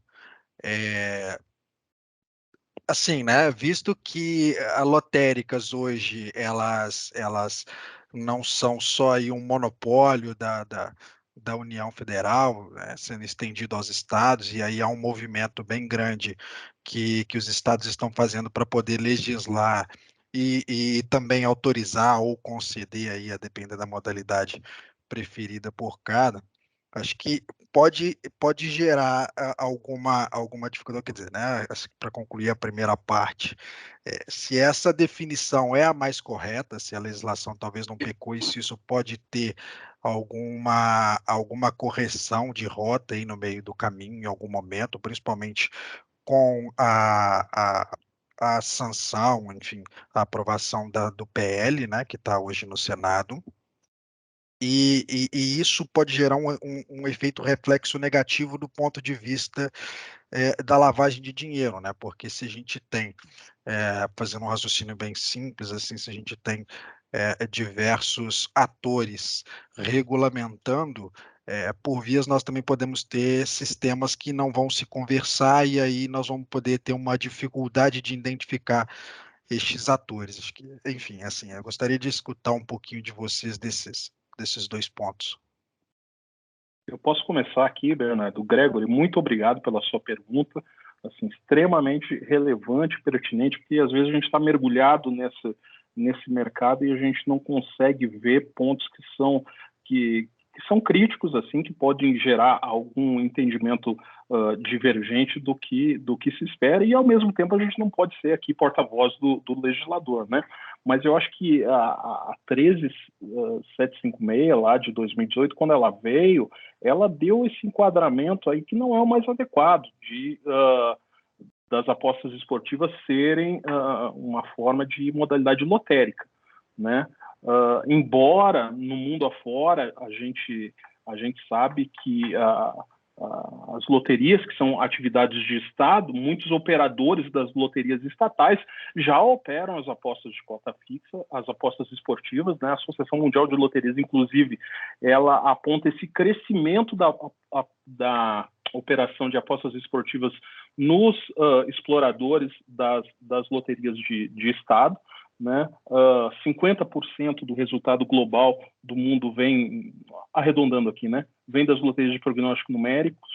Assim, né, visto que as lotéricas hoje, elas não são só aí um monopólio da União Federal, né, sendo estendido aos estados, e aí há um movimento bem grande que os estados estão fazendo para poder legislar e também autorizar ou conceder, aí, a depender da modalidade preferida por cada, acho que pode gerar alguma dificuldade, quer dizer, né, para concluir a primeira parte, se essa definição é a mais correta, se a legislação talvez não pecou, e se isso pode ter alguma correção de rota aí no meio do caminho, em algum momento, principalmente com a sanção, enfim, a aprovação do PL, né, que está hoje no Senado. E isso pode gerar um efeito reflexo negativo do ponto de vista da lavagem de dinheiro, né? Porque se a gente tem, fazendo um raciocínio bem simples, assim, se a gente tem diversos atores regulamentando, por vias nós também podemos ter sistemas que não vão se conversar e aí nós vamos poder ter uma dificuldade de identificar estes atores. Acho que, enfim, assim, eu gostaria de escutar um pouquinho de vocês desses dois pontos. Eu posso começar aqui, Bernardo. Gregory, muito obrigado pela sua pergunta, assim, extremamente relevante, pertinente, porque às vezes a gente está mergulhado nesse mercado e a gente não consegue ver pontos que são críticos, assim, que podem gerar algum entendimento divergente do que se espera, e ao mesmo tempo a gente não pode ser aqui porta-voz do legislador, né? Mas eu acho que a 13756 lá de 2018, quando ela veio, ela deu esse enquadramento aí que não é o mais adequado das apostas esportivas serem uma forma de modalidade lotérica, né? Embora no mundo afora a gente sabe que as loterias, que são atividades de Estado, muitos operadores das loterias estatais já operam as apostas de cota fixa, as apostas esportivas, né? A Associação Mundial de Loterias, inclusive, ela aponta esse crescimento da operação de apostas esportivas nos exploradores das loterias de Estado, né? 50% do resultado global do mundo vem, arredondando aqui, né? Vem das loterias de prognóstico numéricos,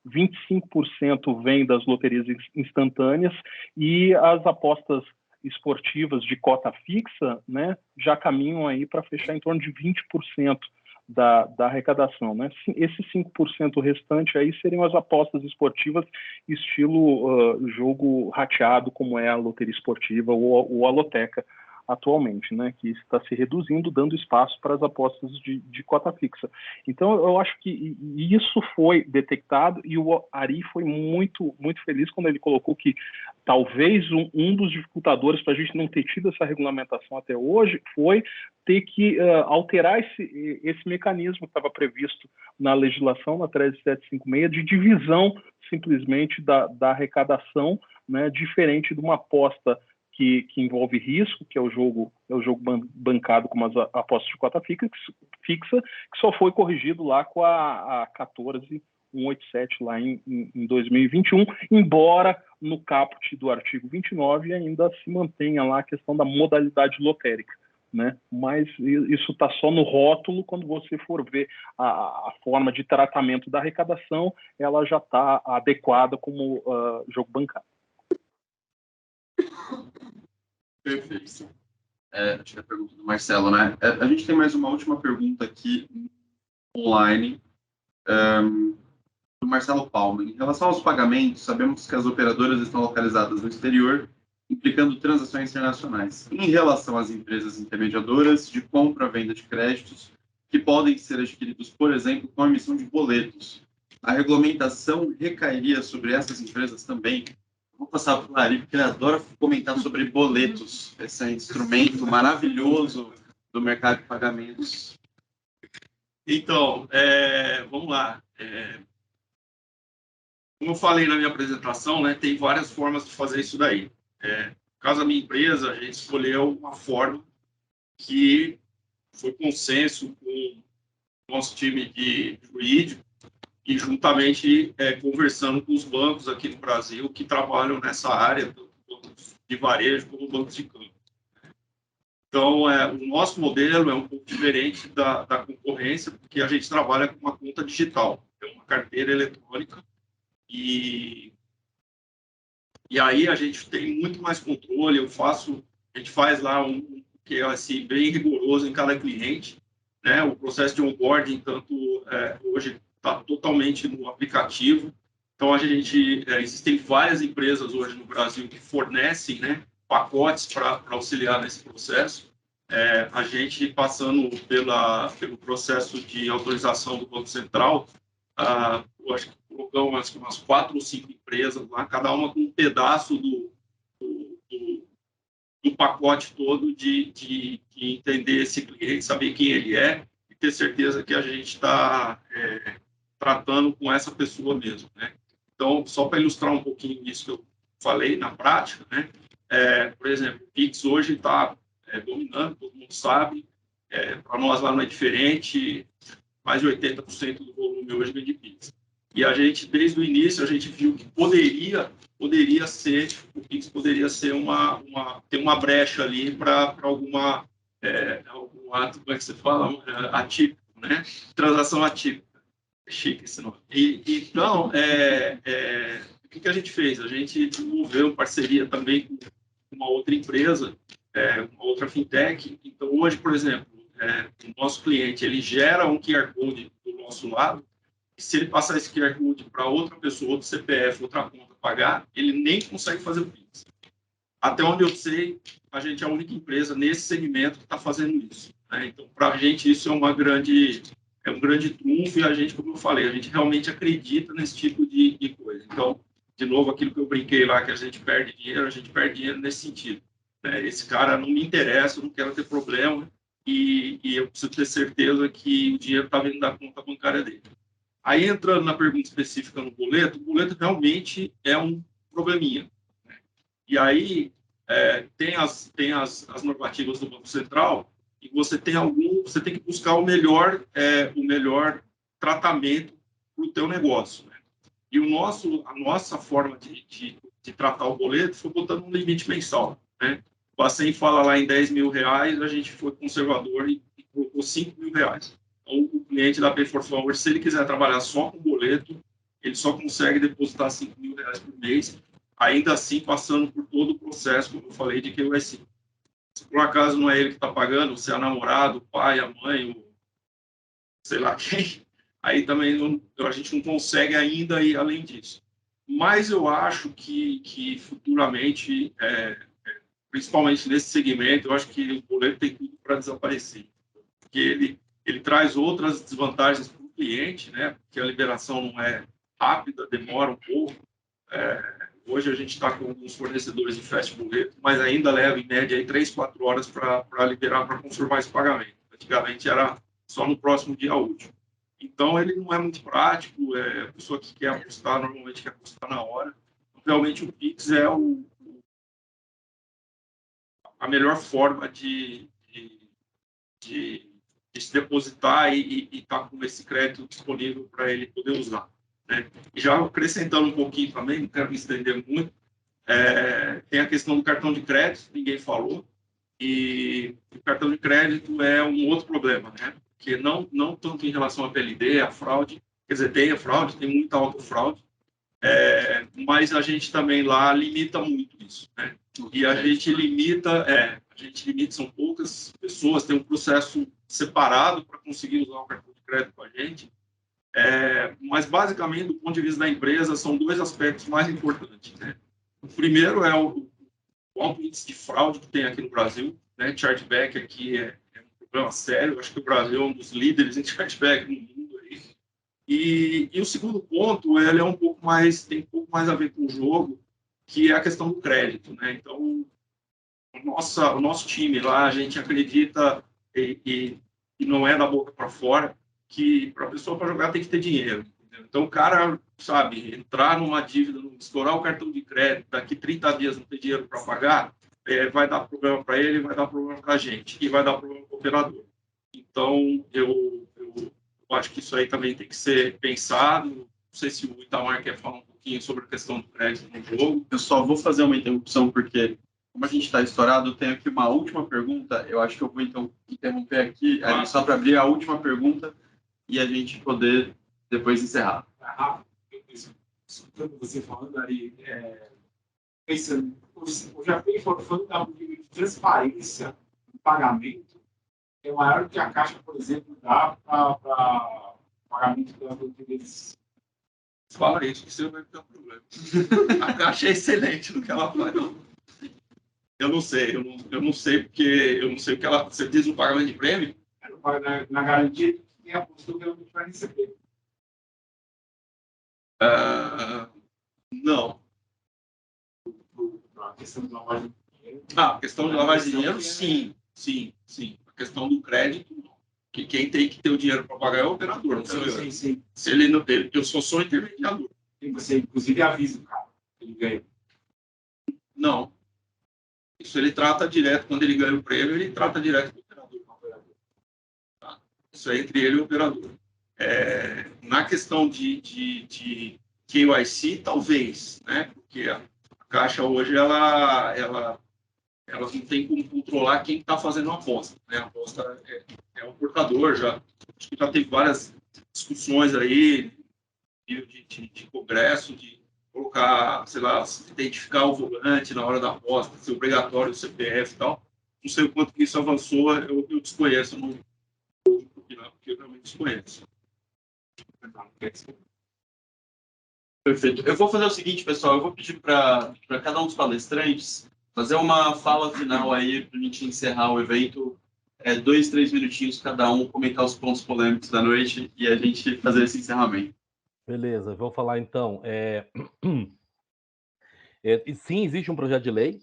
25% vem das loterias instantâneas, e as apostas esportivas de cota fixa, né, já caminham aí para fechar em torno de 20% da arrecadação, né? Esses 5% restante aí seriam as apostas esportivas estilo jogo rateado, como é a loteria esportiva ou a loteca atualmente, né, que está se reduzindo, dando espaço para as apostas de cota fixa. Então, eu acho que isso foi detectado, e o Ari foi muito, muito feliz quando ele colocou que talvez um dos dificultadores para a gente não ter tido essa regulamentação até hoje foi ter que alterar esse mecanismo que estava previsto na legislação, na 13756, de divisão simplesmente da arrecadação, né, diferente de uma aposta que envolve risco, que é o jogo bancado como as apostas de cota fixa, que só foi corrigido lá com a 14187 lá em 2021, embora no caput do artigo 29 ainda se mantenha lá a questão da modalidade lotérica, né? Mas isso está só no rótulo. Quando você for ver a forma de tratamento da arrecadação, ela já está adequada como jogo bancado. Perfeito. Acho que é a pergunta do Marcelo, né? A gente tem mais uma última pergunta aqui online, do Marcelo Palma. Em relação aos pagamentos, sabemos que as operadoras estão localizadas no exterior, implicando transações internacionais. Em relação às empresas intermediadoras de compra-venda de créditos, que podem ser adquiridos, por exemplo, com a emissão de boletos, a regulamentação recairia sobre essas empresas também? Vou passar para o Ari, porque ele adora comentar sobre boletos, esse instrumento maravilhoso do mercado de pagamentos. Então, vamos lá. Como eu falei na minha apresentação, né, tem várias formas de fazer isso daí. No caso da minha empresa, a gente escolheu uma forma que foi consenso com o nosso time de jurídico e juntamente conversando com os bancos aqui no Brasil que trabalham nessa área, tanto de varejo como bancos de câmbio. Então, o nosso modelo é um pouco diferente da concorrência, porque a gente trabalha com uma conta digital, é uma carteira eletrônica, e aí a gente tem muito mais controle. A gente faz lá que é assim, bem rigoroso em cada cliente, né? O processo de onboarding, tanto hoje está totalmente no aplicativo. Então, existem várias empresas hoje no Brasil que fornecem, né, pacotes para auxiliar nesse processo. A gente, passando pelo processo de autorização do Banco Central, eu acho que colocamos umas 4 ou 5 empresas lá, cada uma com um pedaço do pacote todo de entender esse cliente, saber quem ele é e ter certeza que a gente está tratando com essa pessoa mesmo, né? Então, só para ilustrar um pouquinho isso que eu falei na prática, né? Por exemplo, o Pix hoje está dominando, todo mundo sabe, para nós lá não é diferente, mais de 80% do volume hoje vem de Pix. E a gente, desde o início, a gente viu que poderia ser, o Pix poderia ser ter uma brecha ali para algum ato, como é que você fala? Atípico, né? Transação atípica. Chique esse nome. Então, o que a gente fez? A gente desenvolveu parceria também com uma outra empresa, uma outra fintech. Então, hoje, por exemplo, o nosso cliente, ele gera um QR Code do nosso lado, e se ele passar esse QR Code para outra pessoa, outro CPF, outra conta pagar, ele nem consegue fazer o Pix. Até onde eu sei, a gente é a única empresa nesse segmento que está fazendo isso, né? Então, para a gente, isso é um grande trunfo, e a gente, como eu falei, a gente realmente acredita nesse tipo de coisa. Então, de novo, aquilo que eu brinquei lá, que a gente perde dinheiro nesse sentido, né? Esse cara não me interessa, eu não quero ter problema, e eu preciso ter certeza que o dinheiro está vindo da conta bancária dele. Aí, entrando na pergunta específica no boleto, o boleto realmente é um probleminha, né? E aí, tem as normativas do Banco Central, e você tem que buscar o melhor tratamento para o teu negócio, né? E a nossa forma de tratar o boleto foi botando um limite mensal, né? O Bacen fala lá em R$10.000, a gente foi conservador e colocou R$5.000. Então, o cliente da Pay for Forward, se ele quiser trabalhar só com boleto, ele só consegue depositar R$5.000 por mês, ainda assim passando por todo o processo, como eu falei, de KYC. Se por acaso não é ele que está pagando, se é a namorada, o pai, a mãe, sei lá quem, aí também a gente não consegue ainda ir além disso. Mas eu acho que futuramente, principalmente nesse segmento, eu acho que o boleto tem tudo para desaparecer. Porque ele traz outras desvantagens para o cliente, né? Porque a liberação não é rápida, demora um pouco. Hoje a gente está com alguns fornecedores de fast boleto, mas ainda leva, em média, aí 3, 4 horas para liberar, para confirmar esse pagamento. Antigamente era só no próximo dia útil. Então, ele não é muito prático, a pessoa que quer apostar, normalmente quer apostar na hora. Realmente, o Pix é a melhor forma de se depositar e estar com esse crédito disponível para ele poder usar, né? E já acrescentando um pouquinho também, não quero me estender muito, tem a questão do cartão de crédito, ninguém falou, e o cartão de crédito é um outro problema, né? Porque não tanto em relação à PLD, a fraude, quer dizer, tem a fraude, tem muita autofraude, mas a gente também lá limita muito isso, né? E a gente limita, são poucas pessoas, tem um processo separado para conseguir usar o cartão de crédito com a gente. Mas, basicamente, do ponto de vista da empresa, são dois aspectos mais importantes, né? O primeiro é o alto índice de fraude que tem aqui no Brasil, né? Chargeback aqui é um problema sério. Acho que o Brasil é um dos líderes em chargeback no mundo aí. E o segundo ponto, ele é um pouco mais, tem um pouco mais a ver com o jogo, que é a questão do crédito, né? Então, o nosso time lá, a gente acredita, e não é da boca para fora, que para a pessoa para jogar tem que ter dinheiro. Entendeu? Então, o cara, sabe, entrar numa dívida, estourar o cartão de crédito, daqui 30 dias não ter dinheiro para pagar, vai dar problema para ele, vai dar problema para a gente, e vai dar problema para o operador. Então, eu acho que isso aí também tem que ser pensado. Não sei se o Itamar quer falar um pouquinho sobre a questão do crédito no jogo. Eu só vou fazer uma interrupção, porque, como a gente está estourado, eu tenho aqui uma última pergunta. Eu acho que eu vou, então, interromper aqui, só para abrir a última pergunta e a gente poder depois encerrar. Escutando você falando aí, pensando, o Japim foi dar um nível de transparência no pagamento é maior que a Caixa, por exemplo, dá para pagamento das loterias. Fala isso, que você vai ter um problema. A Caixa é excelente no que ela faz. Eu não sei, porque eu não sei o que ela... Você diz no pagamento de prêmio? Na garantia que tem a postura que vai receber. Não. A questão de lavagem de dinheiro. A questão de lavagem de dinheiro, sim. A questão do crédito, não. Que quem tem que ter o dinheiro para pagar é o operador, não sou eu. Sim. Se ele não tem, eu sou intermediador. E você, inclusive, avisa o cara que ele ganha. Não. Isso ele trata direto, quando ele ganha o prêmio, ele trata direto com o operador. Tá? Isso é entre ele e o operador. Na questão de KYC, talvez, né? Porque a Caixa hoje, ela não tem como controlar quem está fazendo a aposta, né? A aposta é o portador, acho que já teve várias discussões aí, de congresso, de colocar, sei lá, identificar o volante na hora da aposta, ser obrigatório o CPF e tal. Não sei o quanto que isso avançou, eu desconheço, não vou opinar, porque eu realmente desconheço. Perfeito. Eu vou fazer o seguinte, pessoal, eu vou pedir para cada um dos palestrantes fazer uma fala final aí para a gente encerrar o evento, 2, 3 minutinhos cada um, comentar os pontos polêmicos da noite e a gente fazer esse encerramento. Beleza, vou falar então. Sim, existe um projeto de lei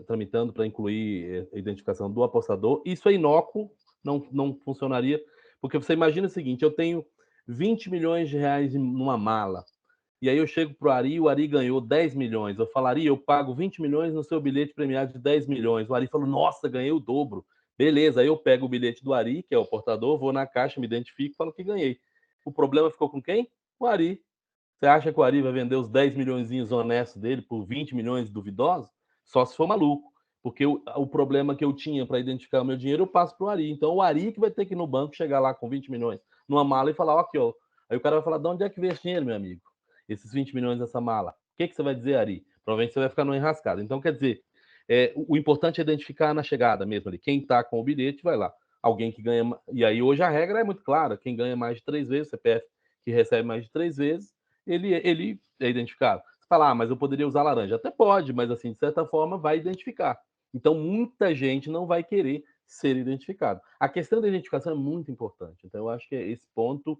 tramitando para incluir a identificação do apostador. Isso é inócuo, não funcionaria, porque você imagina o seguinte, eu tenho 20 milhões de reais numa mala, e aí eu chego para o Ari, e o Ari ganhou 10 milhões. Eu falaria, eu pago 20 milhões no seu bilhete premiado de 10 milhões. O Ari falou, nossa, ganhei o dobro. Beleza, aí eu pego o bilhete do Ari, que é o portador, vou na caixa, me identifico e falo que ganhei. O problema ficou com quem? O Ari. Você acha que o Ari vai vender os 10 milhões honestos dele por 20 milhões duvidosos? Só se for maluco. Porque o problema que eu tinha para identificar o meu dinheiro, eu passo para o Ari. Então, o Ari que vai ter que ir no banco, chegar lá com 20 milhões numa mala e falar, ó, aqui, ó. Aí o cara vai falar, de onde é que veio esse dinheiro, meu amigo? Esses 20 milhões nessa mala. O que você vai dizer, Ari? Provavelmente você vai ficar no enrascado. Então, quer dizer, o importante é identificar na chegada mesmo ali. Quem está com o bilhete, vai lá. Alguém que ganha... E aí, hoje, a regra é muito clara. Quem ganha mais de 3 vezes, CPF que recebe mais de 3 vezes, ele é identificado. Você fala, mas eu poderia usar laranja. Até pode, mas, assim, de certa forma, vai identificar. Então, muita gente não vai querer ser identificado. A questão da identificação é muito importante. Então, eu acho que esse ponto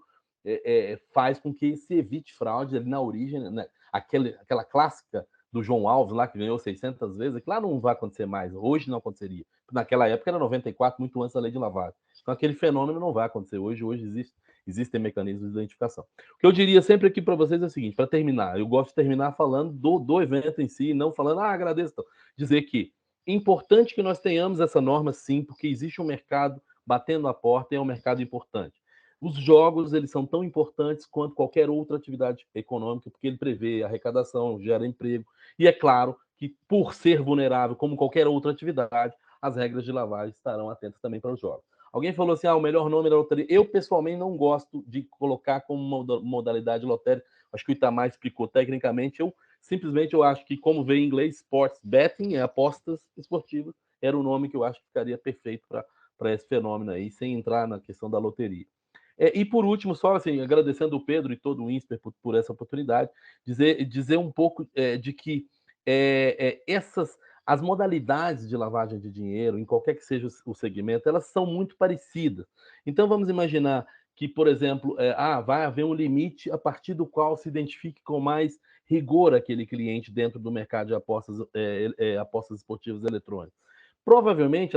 faz com que se evite fraude ali na origem, né? Aquela clássica do João Alves lá, que ganhou 600 vezes, aquilo lá não vai acontecer mais. Hoje não aconteceria. Naquela época era 94, muito antes da lei de lavagem. Então, aquele fenômeno não vai acontecer hoje. Hoje existem mecanismos de identificação. O que eu diria sempre aqui para vocês é o seguinte, para terminar, eu gosto de terminar falando do evento em si, não falando, agradeço. Então. Dizer que é importante que nós tenhamos essa norma, sim, porque existe um mercado batendo a porta e é um mercado importante. Os jogos, eles são tão importantes quanto qualquer outra atividade econômica, porque ele prevê arrecadação, gera emprego, e é claro que, por ser vulnerável, como qualquer outra atividade, as regras de lavagem estarão atentas também para os jogos. Alguém falou assim, o melhor nome da loteria. Eu, pessoalmente, não gosto de colocar como modalidade lotérica. Acho que o Itamar explicou tecnicamente. Simplesmente eu acho que, como veio em inglês, sports betting, apostas esportivas, era o nome que eu acho que ficaria perfeito para esse fenômeno aí, sem entrar na questão da loteria. E por último, só assim, agradecendo o Pedro e todo o INSPER por essa oportunidade, dizer um pouco de que as modalidades de lavagem de dinheiro, em qualquer que seja o segmento, elas são muito parecidas. Então, vamos imaginar que, por exemplo, vai haver um limite a partir do qual se identifique com mais rigor aquele cliente dentro do mercado de apostas esportivas eletrônicas. Provavelmente,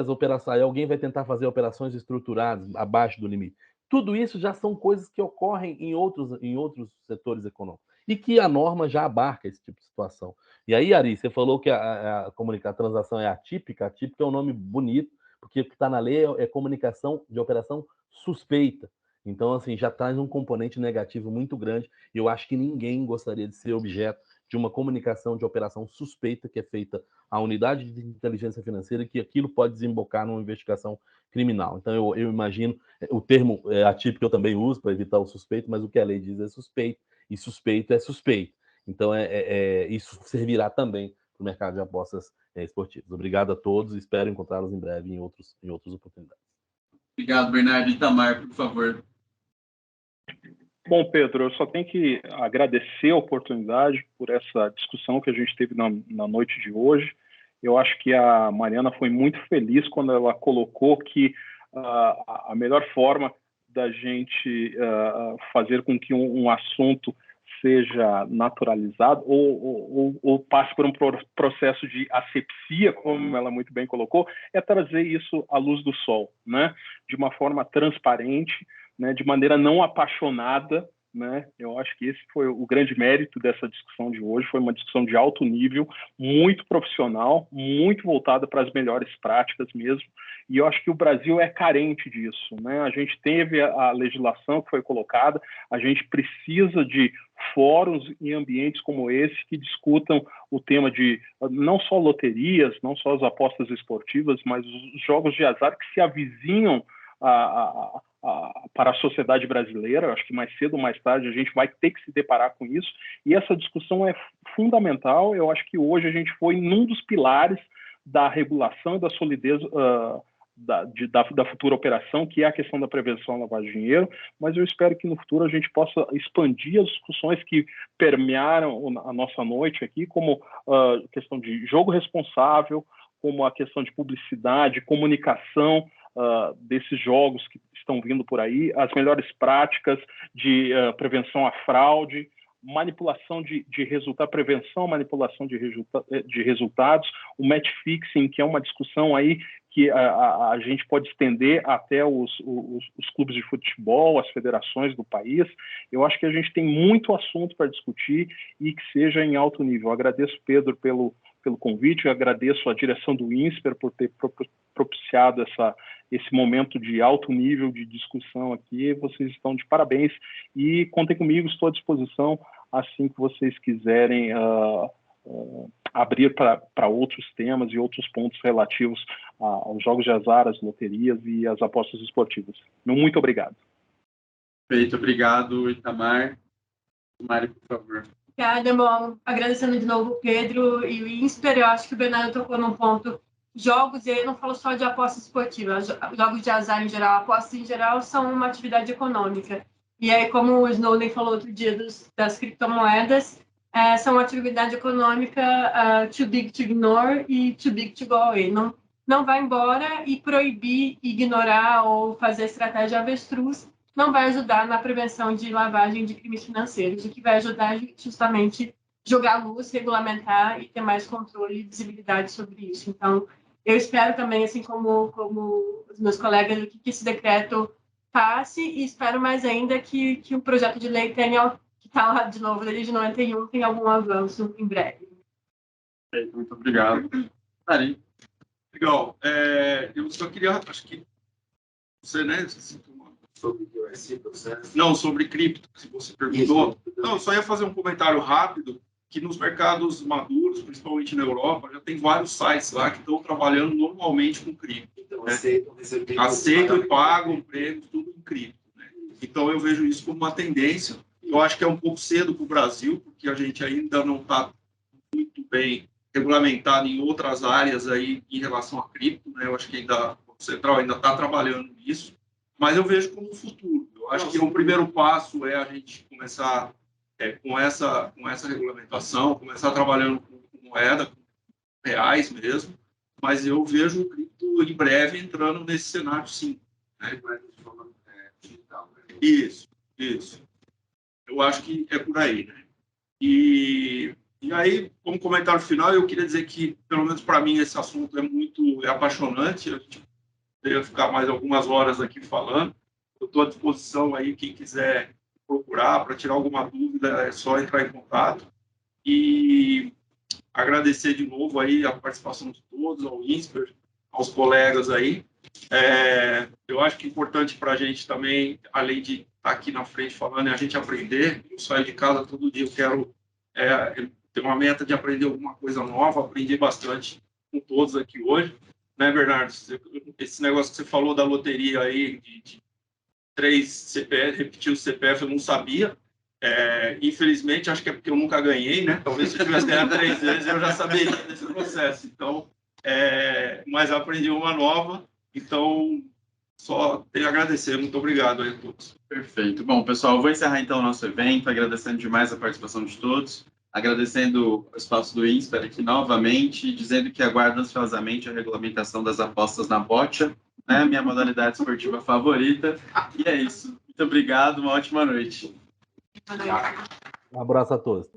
alguém vai tentar fazer operações estruturadas abaixo do limite. Tudo isso já são coisas que ocorrem em outros setores econômicos e que a norma já abarca esse tipo de situação. E aí, Ari, você falou que a transação é atípica. Atípica é um nome bonito, porque o que está na lei é comunicação de operação suspeita. Então, assim, já traz um componente negativo muito grande e eu acho que ninguém gostaria de ser objeto de uma comunicação de operação suspeita que é feita à unidade de inteligência financeira, que aquilo pode desembocar numa investigação criminal. Então, eu imagino, o termo atípico eu também uso para evitar o suspeito, mas o que a lei diz é suspeito, e suspeito é suspeito. Então, isso servirá também para o mercado de apostas esportivas. Obrigado a todos, espero encontrá-los em breve em outras oportunidades. Obrigado, Bernardo. Itamar, por favor. Bom, Pedro, eu só tenho que agradecer a oportunidade por essa discussão que a gente teve na noite de hoje. Eu acho que a Mariana foi muito feliz quando ela colocou que a melhor forma da gente fazer com que um assunto seja naturalizado ou passe por um processo de asepsia, como ela muito bem colocou, é trazer isso à luz do sol, né? De uma forma transparente, né? De maneira não apaixonada, né? Eu acho que esse foi o grande mérito dessa discussão de hoje. Foi uma discussão de alto nível, muito profissional, muito voltada para as melhores práticas mesmo. E eu acho que o Brasil é carente disso, né? A gente teve a legislação que foi colocada, a gente precisa de fóruns e ambientes como esse que discutam o tema de não só loterias, não só as apostas esportivas, mas os jogos de azar que se avizinham para a sociedade brasileira. Eu acho que mais cedo ou mais tarde a gente vai ter que se deparar com isso, e essa discussão é fundamental. Eu acho que hoje a gente foi num dos pilares da regulação e da solidez da futura operação, que é a questão da prevenção à lavagem de dinheiro, mas eu espero que no futuro a gente possa expandir as discussões que permearam a nossa noite aqui, como a questão de jogo responsável, como a questão de publicidade, comunicação desses jogos que estão vindo por aí, as melhores práticas de prevenção à fraude, manipulação de resultado, prevenção, manipulação de resultados, o match fixing, que é uma discussão aí que a gente pode estender até os clubes de futebol, as federações do país. Eu acho que a gente tem muito assunto para discutir e que seja em alto nível. Eu agradeço, Pedro, pelo convite, eu agradeço a direção do INSPER por ter propiciado esse momento de alto nível de discussão aqui. Vocês estão de parabéns e contem comigo, estou à disposição assim que vocês quiserem abrir para outros temas e outros pontos relativos aos jogos de azar, às loterias e às apostas esportivas. Muito obrigado. Perfeito, obrigado, Itamar. Mari, por favor. Obrigada, bom. Agradecendo de novo o Pedro e o INSPER. Eu acho que o Bernardo tocou num ponto. Jogos, e ele não falou só de apostas esportivas, jogos de azar em geral, apostas em geral são uma atividade econômica. E aí, como o Snowden falou outro dia das criptomoedas, são uma atividade econômica too big to ignore e too big to go away. Não vai embora, e proibir, ignorar ou fazer estratégia avestruz não vai ajudar na prevenção de lavagem de crimes financeiros. O que vai ajudar é justamente jogar luz, regulamentar e ter mais controle e visibilidade sobre isso. Então, eu espero também, assim como os meus colegas, que esse decreto passe, e espero mais ainda que o projeto de lei tenha, que está lá de novo, desde 91, tenha algum avanço em breve. Muito obrigado. Ari. Legal. Eu só queria, acho que você, né, sobre o processo. Não, sobre cripto, que você perguntou. Não, eu só ia fazer um comentário rápido, que nos mercados maduros, principalmente na Europa, já tem vários sites lá que estão trabalhando normalmente com cripto. Então, aceitam e pagam prêmios, tudo em cripto. Né? Então, eu vejo isso como uma tendência. Eu acho que é um pouco cedo para o Brasil, porque a gente ainda não está muito bem regulamentado em outras áreas aí em relação a cripto. Né? Eu acho que o Central ainda está trabalhando nisso, mas eu vejo como um futuro. Eu acho que o primeiro passo é a gente começar com essa regulamentação, começar trabalhando com moeda, com reais mesmo, mas eu vejo o cripto em breve entrando nesse cenário, sim. Né? Isso. Eu acho que é por aí, né? E aí, como comentário final, eu queria dizer que, pelo menos para mim, esse assunto é apaixonante. A gente poderia ficar mais algumas horas aqui falando. Eu estou à disposição aí, quem quiser procurar para tirar alguma dúvida, é só entrar em contato. E agradecer de novo aí a participação de todos, ao INSPER, aos colegas aí. Eu acho que é importante para a gente também, além de estar aqui na frente falando, é a gente aprender. Eu saio de casa todo dia, eu quero ter uma meta de aprender alguma coisa nova, aprendi bastante com todos aqui hoje. Né, Bernardo? Esse negócio que você falou da loteria aí, de 3 CPF, repetir o CPF, eu não sabia. Infelizmente, acho que é porque eu nunca ganhei, né? Talvez se eu tivesse ganhado 3 vezes, eu já saberia desse processo. Então, mas eu aprendi uma nova, então só tenho a agradecer. Muito obrigado aí a todos. Perfeito. Bom, pessoal, eu vou encerrar então o nosso evento, agradecendo demais a participação de todos, agradecendo o espaço do INSPER aqui novamente, dizendo que aguardo ansiosamente a regulamentação das apostas na bocha, né? Minha modalidade esportiva favorita. E é isso. Muito obrigado, uma ótima noite. Um abraço a todos.